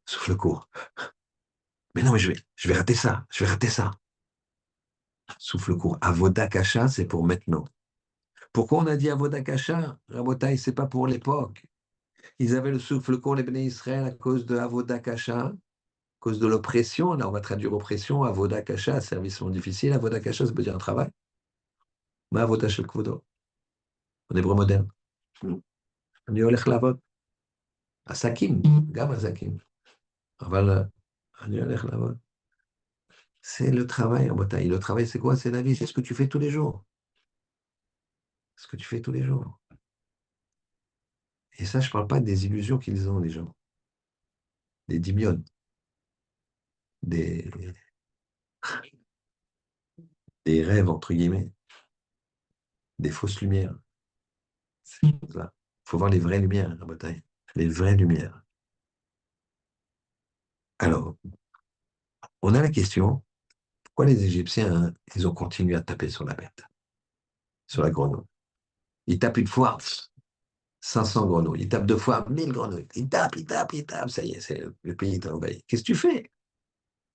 souffle court. Mais non, mais je vais rater ça. Je vais rater ça. Souffle court. Avoda Kasha, c'est pour maintenant. Pourquoi on a dit Avoda Kasha? Rabotai, c'est pas pour l'époque. Ils avaient le souffle court, les Béné Israël, à cause de Avoda Kasha, à cause de l'oppression. Là, on va traduire oppression. Avoda Kasha, service difficile. Avoda Kasha, ça veut dire un travail. Mais Avoda Shel Kvodo, en hébreu moderne. אני הולך לעבוד. עסקים, גם עסקים. אבל אני הולך לעבוד. C'est le travail, Rabotai. Le travail, c'est quoi? C'est la vie. C'est ce que tu fais tous les jours. Ce que tu fais tous les jours. Et ça, je ne parle pas des illusions qu'ils ont, les gens. Des dimiones. Des, des rêves, entre guillemets. Des fausses lumières. Ces choses-là. Il faut voir les vraies lumières, Rabotai. Les vraies lumières. Alors, on a la question, pourquoi les Égyptiens, hein, ils ont continué à taper sur la bête, sur la grenouille? Ils tapent une fois, 500 grenouilles. Ils tapent 2 fois, 1000 grenouilles. Ils tapent, ça y est, le pays est envahi. Qu'est-ce que tu fais?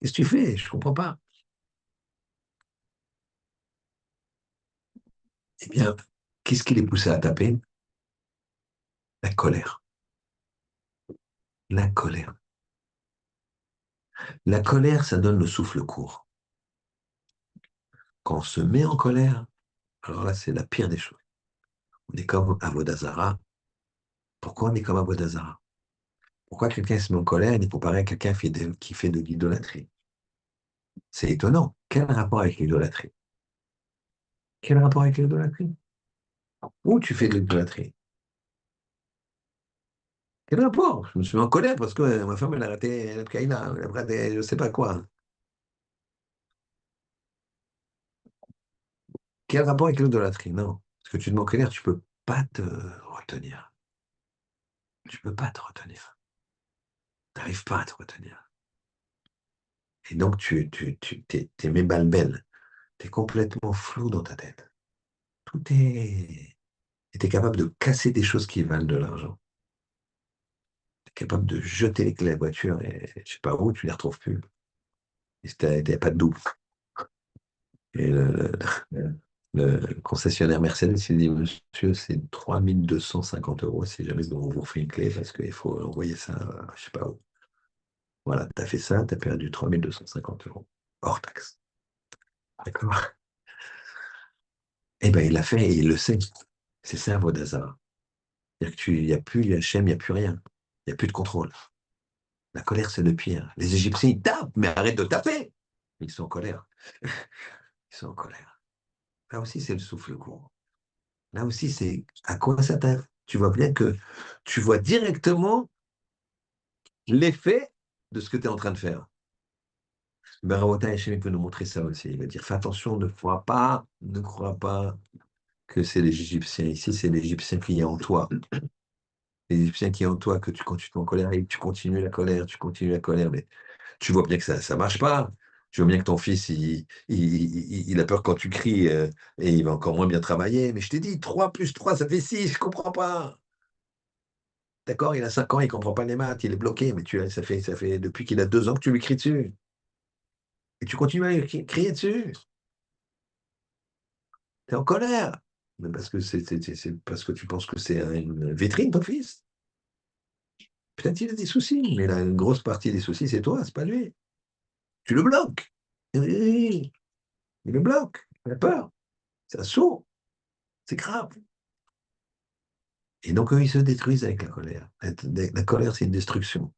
Qu'est-ce que tu fais? Je ne comprends pas. Eh bien, qu'est-ce qui les poussait à taper? La colère. La colère. La colère, ça donne le souffle court. Quand on se met en colère, alors là, c'est la pire des choses. On est comme Avodazara. Pourquoi on est comme Avodazara? Pourquoi quelqu'un se met en colère, il est comparé à quelqu'un qui fait de l'idolâtrie? C'est étonnant. Quel rapport avec l'idolâtrie? Quel rapport avec l'idolâtrie? Où tu fais de l'idolâtrie? Quel rapport? Je me suis mis en colère parce que ma femme, elle a raté la Kaina, elle a raté je ne sais pas quoi. Quel rapport avec l'idolâtrie? Non. Parce que tu te mets en colère, tu ne peux pas te retenir. Tu ne peux pas te retenir. Tu n'arrives pas à te retenir. Et donc, t'es mébalbel. Tu es complètement flou dans ta tête. Tout est. Et tu es capable de casser des choses qui valent de l'argent. Tu es capable de jeter les clés de la voiture et je ne sais pas où, tu ne les retrouves plus. Et il n'y a pas de double. Et le concessionnaire Mercedes, il dit, monsieur, c'est 3250 € si jamais on vous refait une clé parce qu'il faut envoyer ça, je ne sais pas où. Voilà, tu as fait ça, tu as perdu 3250 €. hors taxe. D'accord? Eh bien, il l'a fait et il le sait. C'est ça, Vodazara. C'est-à-dire qu'il n'y a plus l'UHM, il n'y a plus rien. Il n'y a plus de contrôle. La colère, c'est le pire. Les Égyptiens, ils tapent, mais arrête de taper. Ils sont en colère. Ils sont en colère. Là aussi, c'est le souffle court. Là aussi, c'est à quoi ça t'aide. Tu vois bien que tu vois directement l'effet de ce que tu es en train de faire. Ben, Ravota Hashem peut nous montrer ça aussi. Il va dire, fais attention, ne crois pas que c'est les Égyptiens. Ici, c'est l'Égyptien qui est en toi. L'Égyptien qui est en toi, que tu continues en colère et tu continues la colère, tu continues la colère. Mais tu vois bien que ça ne marche pas. Tu vois bien que ton fils, il a peur quand tu cries et il va encore moins bien travailler. Mais je t'ai dit, 3 plus 3 ça fait 6 je comprends pas. D'accord, il a 5 ans, il comprend pas les maths, il est bloqué, mais ça fait depuis qu'il a 2 ans que tu lui cries dessus. Et tu continues à lui crier dessus. Tu es en colère. Mais parce que c'est parce que tu penses que c'est une vitrine, ton fils. Peut-être qu'il a des soucis, mais la grosse partie des soucis, c'est toi, c'est pas lui. Tu le bloques. Oui, il le bloque. Il a peur. C'est un sourd. C'est grave. Et donc, eux, ils se détruisent avec la colère. La colère, c'est une destruction.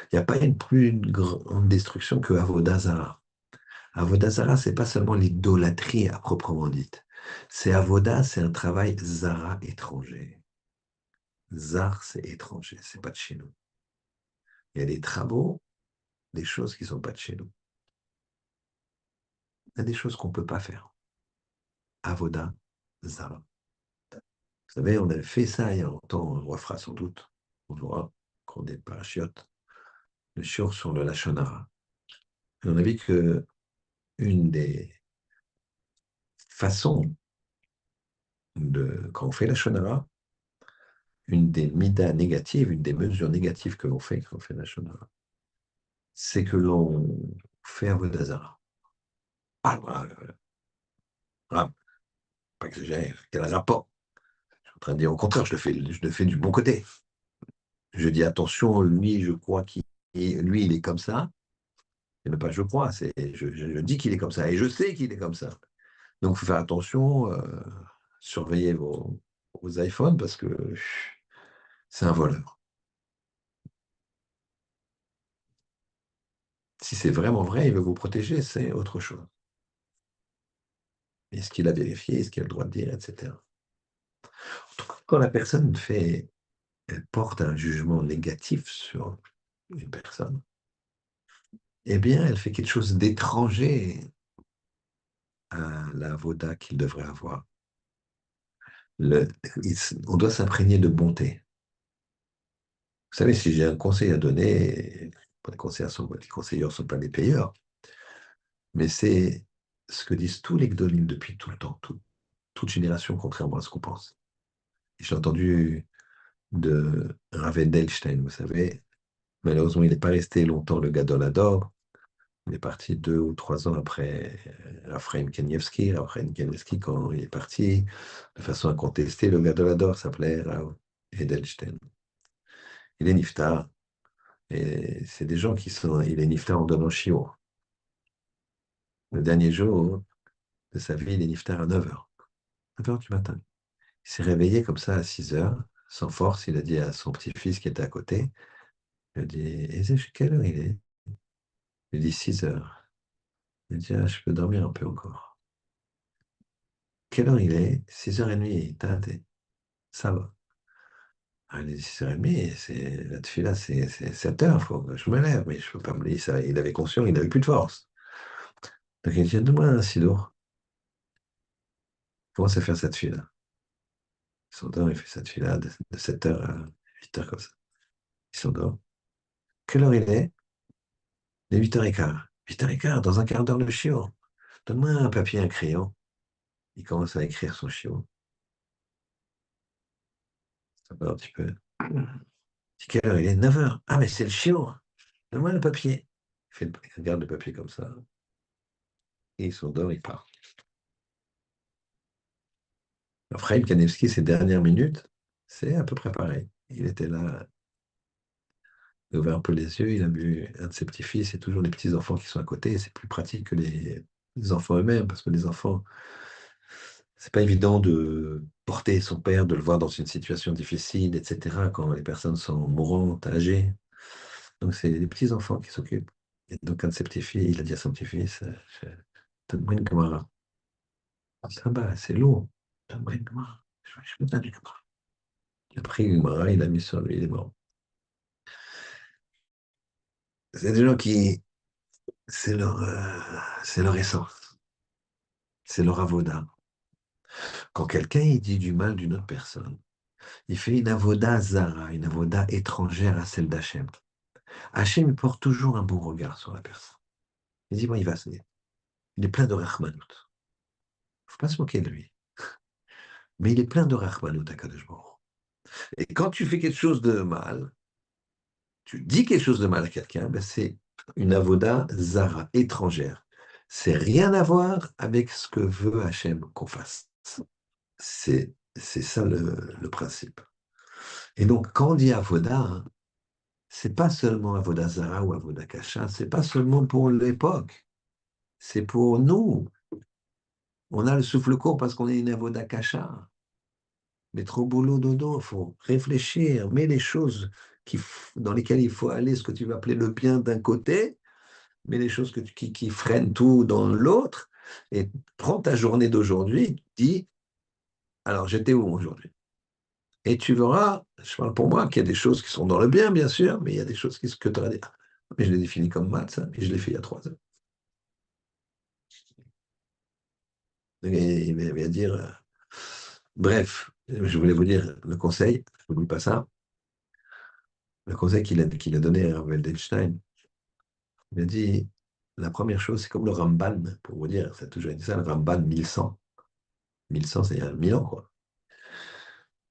Il n'y a pas une plus grande destruction que Avodazara. Avodazara, c'est pas seulement l'idolâtrie à proprement dite. C'est Avoda, c'est un travail Zara étranger. Zar, c'est étranger, c'est pas de chez nous. Il y a des travaux, des choses qui sont pas de chez nous. Il y a des choses qu'on peut pas faire. Avoda, Zara. Vous savez, on avait fait ça il y a longtemps, on le refera sans doute. On verra qu'on est parachiotes. Le shiur sur le Lachonara. Et on a vu que une des façons quand on fait la Shonara, une des midas négatives, une des mesures négatives que l'on fait quand on fait la Shonara, c'est que l'on fait Avodazara. Ah, voilà, ah, pas exagérer, quel rapport. Je suis en train de dire au contraire, je le fais du bon côté. Je dis attention, lui, je crois lui, il est comme ça. Et même pas je crois, je dis qu'il est comme ça et je sais qu'il est comme ça. Donc, il faut faire attention, surveillez vos iPhones parce que c'est un voleur. Si c'est vraiment vrai, il veut vous protéger, c'est autre chose. Est-ce qu'il a vérifié? Est-ce qu'il a le droit de dire, etc. En tout cas, quand la personne elle porte un jugement négatif sur une personne, eh bien, elle fait quelque chose d'étranger à la voda qu'il devrait avoir. Le- on doit s'imprégner de bonté. Vous savez, si j'ai un conseil à donner, pas les conseilleurs ne sont pas les payeurs, mais c'est ce que disent tous les Gdolim depuis tout le temps, toute génération, contrairement à ce qu'on pense. Et j'ai entendu de Rav Edelstein, vous savez, malheureusement, il n'est pas resté longtemps le Gadol Hador. Il est parti 2 ou 3 ans après Raphaël Kanievski. Raphaël Kanievski, quand il est parti, de façon incontestée, le Gadol Hador s'appelait Rav Edelstein. Il est niftar. Et c'est des gens qui sont. Il est niftar en donnant shiur. Le dernier jour de sa vie, il est niftar à 9 heures. 9 heures du matin. Il s'est réveillé comme ça à 6 heures, sans force. Il a dit à son petit-fils qui était à côté, il a dit, quelle heure il est? Il dit 6 heures. Il dit, ah, je peux dormir un peu encore. Quelle heure il est? 6h30. Ça va. Ah, il dit 6h30, la tefila, c'est 7 heures, faut que je me lève, mais je peux pas me lever. Ça, il avait conscience, il n'avait plus de force. Donc il dit, donne-moi un sidour. Il commence à faire cette fila. Il s'endort, il fait cette fila de 7 heures à 8 heures comme ça. Il s'endort. Quelle heure il est? Il est 8h15. 8h15, dans un quart d'heure le chiot. Donne-moi un papier, un crayon. Il commence à écrire son chiot. Ça va un petit peu. C'est quelle heure il est? 9 heures. Ah, mais c'est le chiot. Donne-moi le papier. Il regarde le papier comme ça. Et il s'endort, il part. Raphaël Kanevski, ses dernières minutes, c'est à peu près pareil. Il était là, Il a ouvert un peu les yeux, il a vu un de ses petits-fils, et toujours les petits-enfants qui sont à côté. C'est plus pratique que les enfants eux-mêmes, parce que les enfants, c'est pas évident de porter son père, de le voir dans une situation difficile, etc., quand les personnes sont mourantes, âgées. Donc, c'est les petits-enfants qui s'occupent. Et donc, un de ses petits-fils, il a dit à son petit-fils, donne-moi une Gemara. Ah bah, c'est lourd. Donne-moi une Gemara. Je peux te donner une Gemara. Il a pris une Gemara, il l'a mis sur lui, il est mort. C'est des gens qui, c'est leur essence, c'est leur avoda. Quand quelqu'un il dit du mal d'une autre personne, il fait une avoda zara, une avoda étrangère à celle d'Hachem. Hachem il porte toujours un bon regard sur la personne. Il dit, bon, il est plein de rachmanout. Il ne faut pas se moquer de lui. Mais il est plein de rachmanout à Kadosh Baruch Hu. Et quand tu fais quelque chose de mal, tu dis quelque chose de mal à quelqu'un, ben c'est une avoda zara, étrangère. C'est rien à voir avec ce que veut Hachem qu'on fasse. C'est ça le principe. Et donc, quand on dit avoda, hein, c'est pas seulement avoda zara ou avoda kasha, c'est pas seulement pour l'époque, c'est pour nous. On a le souffle court parce qu'on est une avoda kasha. Mais trop boulot dodo, il faut réfléchir, mais les choses dans lesquelles il faut aller, ce que tu vas appeler le bien d'un côté, mais les choses qui freinent tout dans l'autre, et prends ta journée d'aujourd'hui, dis, alors j'étais où aujourd'hui? Et tu verras, je parle pour moi, qu'il y a des choses qui sont dans le bien, bien sûr, mais il y a des choses que tu auras dit. Ah, mais je l'ai défini comme maths, ça, et je l'ai fait il y a 3 heures. Et il va dire, bref, je voulais vous dire le conseil, je n'oublie pas ça, le conseil qu'il a donné à Weldenstein. Il a dit, la première chose, c'est comme le Ramban, pour vous dire, ça a toujours été ça, le Ramban 1100. 1100, c'est il y a 1000 ans, quoi.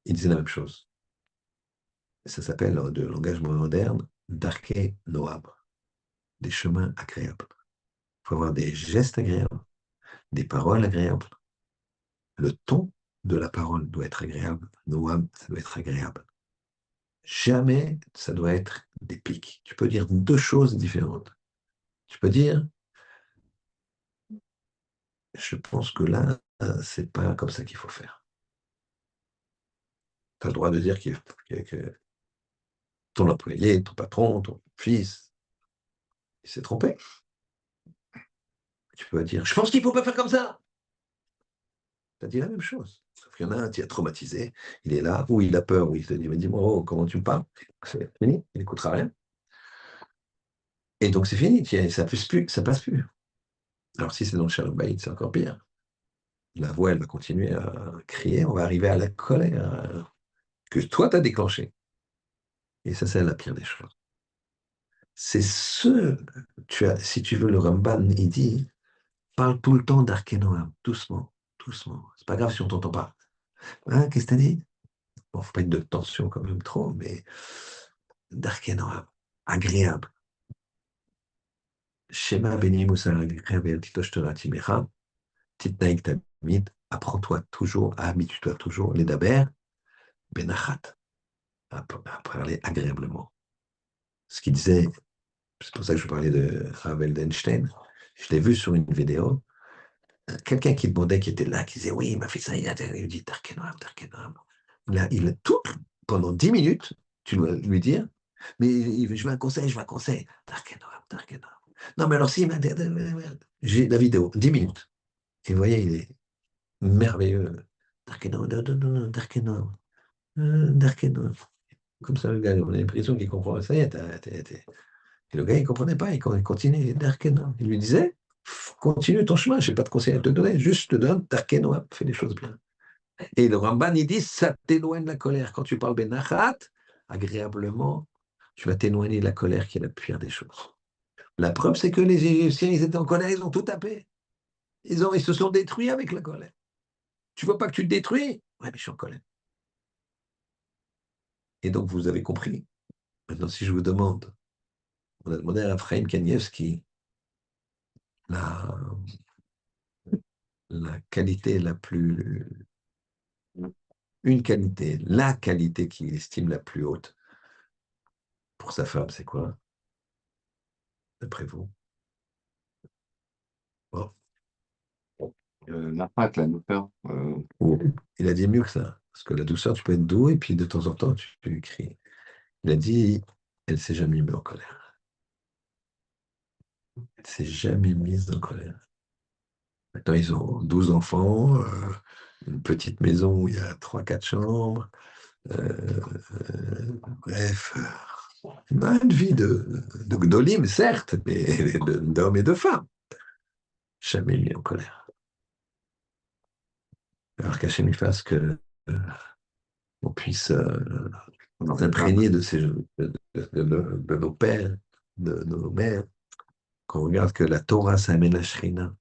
Il disait la même chose. Ça s'appelle, de langage moderne, Darkei Noam, des chemins agréables. Il faut avoir des gestes agréables, des paroles agréables. Le ton de la parole doit être agréable. Noam, ça doit être agréable. Jamais ça doit être des pics. Tu peux dire deux choses différentes. Tu peux dire, je pense que là, c'est pas comme ça qu'il faut faire. Tu as le droit de dire que ton employé, ton patron, ton fils, il s'est trompé. Tu peux dire, je pense qu'il ne faut pas faire comme ça. Tu as dit la même chose. Sauf qu'il y en a un qui a traumatisé, il est là, ou il a peur, ou il te dit, mais dis-moi, oh, comment tu me parles? C'est fini, il n'écoutera rien. Et donc c'est fini, ça passe plus, ça passe plus. Alors si c'est dans le Shalom Bayit, c'est encore pire. La voix, elle va continuer à crier, on va arriver à la colère que toi, tu as déclenchée. Et ça, c'est la pire des choses. C'est si tu veux, le Ramban, il dit, parle tout le temps d'Arkenoam, doucement, doucement. C'est pas grave si on t'entend pas. Hein, qu'est-ce que t'as dit? Bon, faut pas être de tension quand même trop, mais d'Arkenoam, agréable. Shema Beni Moussa agréable, Titosh Torah Timecha, Titnaik Tamid, apprends-toi toujours, habitue-toi toujours, les daber, benachat, à parler agréablement. Ce qu'il disait, c'est pour ça que je parlais de Ravel d'Einstein, je l'ai vu sur une vidéo, quelqu'un qui demandait, qui était là, qui disait, oui, il m'a fait ça, il dit, Darkenoam, Darkenoam. Il a tout, pendant 10 minutes, tu dois lui dire, mais je veux un conseil, je veux un conseil. Darkenoam, Darkenoam. Non, mais alors si, j'ai la vidéo, 10 minutes. Et vous voyez, il est merveilleux. Darkenoam, Darkenoam, Darkenoam. Comme ça, le gars, on a l'impression qu'il comprend. Ça y est, et le gars, il ne comprenait pas, il continue, Darkenoam. Il lui disait, continue ton chemin, je n'ai pas de conseil à te donner, juste te donne, Darkenoam, fais les choses bien. Et le Ramban, il dit, ça t'éloigne de la colère. Quand tu parles benachat, agréablement, tu vas t'éloigner de la colère qui est la pire des choses. La preuve, c'est que les Égyptiens, ils étaient en colère, ils ont tout tapé. Ils se sont détruits avec la colère. Tu vois pas que tu te détruis? Ouais, mais je suis en colère. Et donc, vous avez compris. Maintenant, si je vous demande, on a demandé à Raphaël Kanievski la, la qualité la plus, la qualité qu'il estime la plus haute pour sa femme, c'est quoi, d'après vous? Bon. La pâte, la douceur. Ou il a dit mieux que ça. Parce que la douceur, tu peux être doux et puis de temps en temps, tu cries. Il a dit, elle s'est jamais mise en colère. Elle s'est jamais mise en colère. Maintenant, ils ont 12 enfants, une petite maison où il y a trois quatre chambres. Bref, une vie de Gdolim, certes, mais d'hommes et de femmes. Jamais mis en colère. Alors qu'Hachem il fasse que on puisse On en reparle. s'imprégner de nos pères, de nos mères, qu'on regarde que la Torah, ça amène la shrina,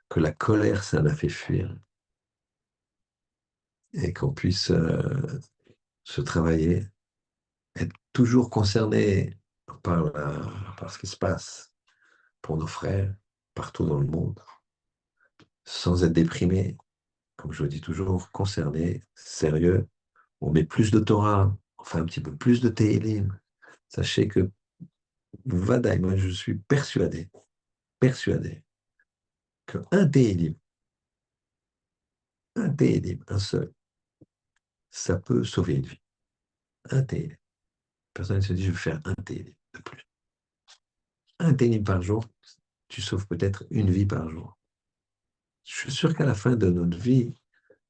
que la colère, ça la fait fuir, et qu'on puisse se travailler, être toujours concerné par ce qui se passe pour nos frères partout dans le monde, sans être déprimé, comme je le dis toujours, concerné, sérieux. On met plus de Torah, on fait un petit peu plus de Tehillim. Sachez que Vadaï, moi je suis persuadé qu'un Tehillim, un Tehillim, un seul, ça peut sauver une vie. Un Tehillim. Personne ne se dit, je vais faire un Tehillim de plus. Un Tehillim par jour, tu sauves peut-être une vie par jour. Je suis sûr qu'à la fin de notre vie,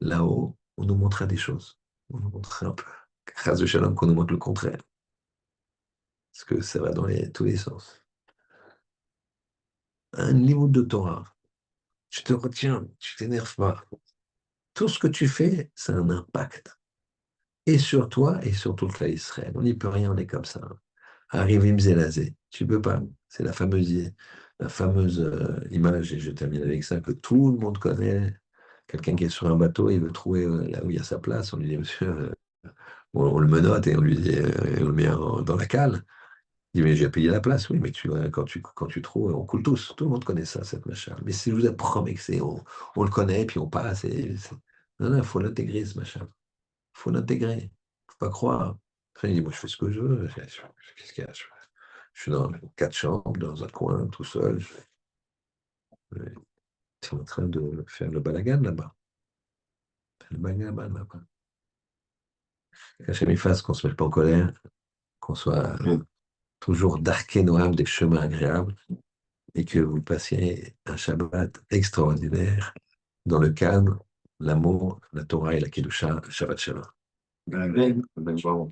là-haut, on nous montrera des choses. On nous montrera un peu. Grâce de Shalom qu'on nous montre le contraire. Parce que ça va dans tous les sens. Un niveau de Torah, tu te retiens, tu t'énerves pas. Tout ce que tu fais, ça a un impact. Et sur toi et sur tout le clan Israël. On n'y peut rien, on est comme ça. Arrivim Zelazé, tu peux pas. C'est la fameuse image, et je termine avec ça, que tout le monde connaît. Quelqu'un qui est sur un bateau, il veut trouver là où il y a sa place. On lui dit, monsieur, on le menotte et on lui dit, et on le met dans la cale. Il dit, mais j'ai payé la place, oui, mais quand tu trouves, on coule tous. Tout le monde connaît ça, cette machin. Mais si vous êtes promexé, on le connaît, puis on passe. Non, non, il faut l'intégrer, ce machin. Il faut l'intégrer. Il ne faut pas croire. Après, il dit, moi, je fais ce que je veux. Qu'est-ce qu'il y a? Je suis dans quatre chambres, dans un coin, tout seul. Je suis en train de faire le balagan là-bas. Le balagan là-bas. Qu'Hachem il fasse qu'on ne se mette pas en colère, qu'on soit toujours darké noam des chemins agréables et que vous passiez un Shabbat extraordinaire dans le calme, l'amour, la Torah et la Kedusha. Shabbat Shalom. Ben, ben, ben, bravo.